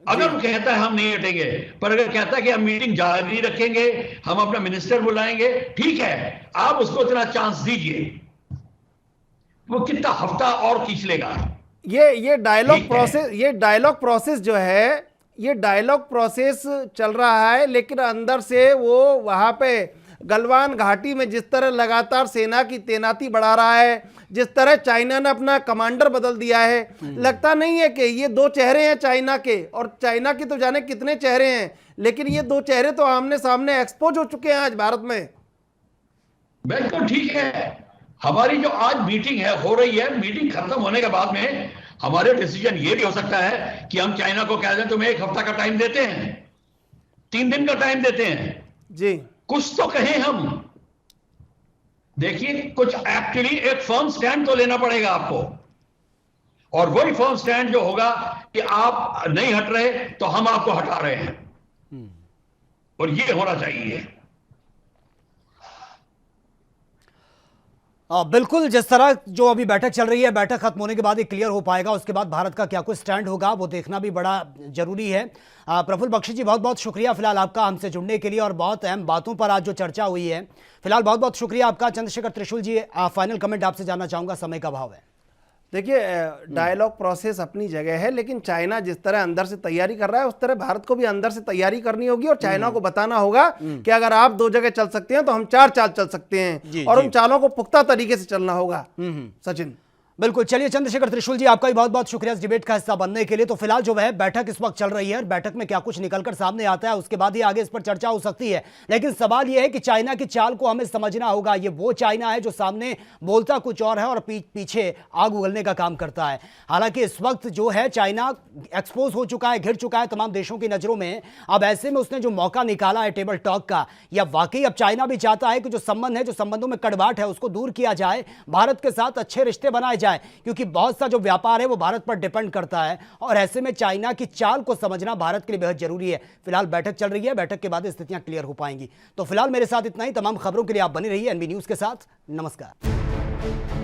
अगर वो कहता है हम नहीं हटेंगे, पर अगर कहता है कि हम मीटिंग जारी रखेंगे, हम अपना मिनिस्टर बुलाएंगे, ठीक है, आप उसको इतना चांस दीजिए। वो कितना हफ्ता और खींच लेगा। ये डायलॉग प्रोसेस जो है, ये डायलॉग प्रोसेस चल रहा है, लेकिन अंदर से वो वहां पे गलवान घाटी में जिस तरह लगातार सेना की तैनाती बढ़ा रहा है, जिस तरह चाइना ने अपना कमांडर बदल दिया है, लगता नहीं है कि ये दो चेहरे हैं चाइना के, और चाइना के तो जाने कितने चेहरे हैं, लेकिन ये दो चेहरे तो आमने सामने एक्सपोज हो चुके हैं आज भारत में। बिल्कुल ठीक है। हमारी जो आज मीटिंग है हो रही है, मीटिंग खत्म होने के बाद में हमारे डिसीजन ये भी हो सकता है कि हम चाइना को कह दें तुम्हें 1 हफ्ता का टाइम देते हैं, 3 दिन का टाइम देते हैं जी, कुछ तो कहें हम। देखिए कुछ एक्चुअली एक फर्म स्टैंड तो लेना पड़ेगा आपको, और वही फर्म स्टैंड जो होगा कि आप नहीं हट रहे तो हम आपको हटा रहे हैं, और ये होना चाहिए। बिल्कुल, जिस तरह जो अभी बैठक चल रही है, बैठक खत्म होने के बाद ही क्लियर हो पाएगा। उसके बाद भारत का क्या कुछ स्टैंड होगा वो देखना भी बड़ा जरूरी है। प्रफुल्ल बख्शी जी, बहुत बहुत शुक्रिया फिलहाल आपका हमसे जुड़ने के लिए, और बहुत अहम बातों पर आज जो चर्चा हुई है, फिलहाल बहुत बहुत शुक्रिया आपका। चंद्रशेखर त्रिशूल जी, फाइनल कमेंट आपसे जानना चाहूंगा, समय का अभाव है। देखिए, डायलॉग प्रोसेस अपनी जगह है, लेकिन चाइना जिस तरह अंदर से तैयारी कर रहा है, उस तरह भारत को भी अंदर से तैयारी करनी होगी, और चाइना को बताना होगा कि अगर आप 2 जगह चल सकते हैं तो हम 4 चाल चल सकते हैं, और उन चालों को पुख्ता तरीके से चलना होगा। सचिन, बिल्कुल। चलिए, चंद्रशेखर त्रिशूल जी, आपका भी बहुत बहुत शुक्रिया इस डिबेट का हिस्सा बनने के लिए। तो फिलहाल जो है बैठक इस वक्त चल रही है, बैठक में क्या कुछ निकलकर सामने आता है उसके बाद ही आगे इस पर चर्चा हो सकती है। लेकिन सवाल यह है कि चाइना की चाल को हमें समझना होगा। ये वो चाइना है जो सामने बोलता कुछ और है और पीछे आग उगलने का काम करता है। हालांकि इस वक्त जो है चाइना एक्सपोज हो चुका है, घिर चुका है तमाम देशों की नजरों में। अब ऐसे में उसने जो मौका निकाला है टेबल टॉक का, या वाकई अब चाइना भी चाहता है कि जो संबंध है, जो संबंधों में कड़वाहट है, उसको दूर किया जाए, भारत के साथ अच्छे रिश्ते बनाए जाए, क्योंकि बहुत सा जो व्यापार है वो भारत पर डिपेंड करता है। और ऐसे में चाइना की चाल को समझना भारत के लिए बेहद जरूरी है। फिलहाल बैठक चल रही है, बैठक के बाद स्थितियां क्लियर हो पाएंगी। तो फिलहाल मेरे साथ इतना ही। तमाम खबरों के लिए आप बने रहिए एनबी न्यूज के साथ। नमस्कार।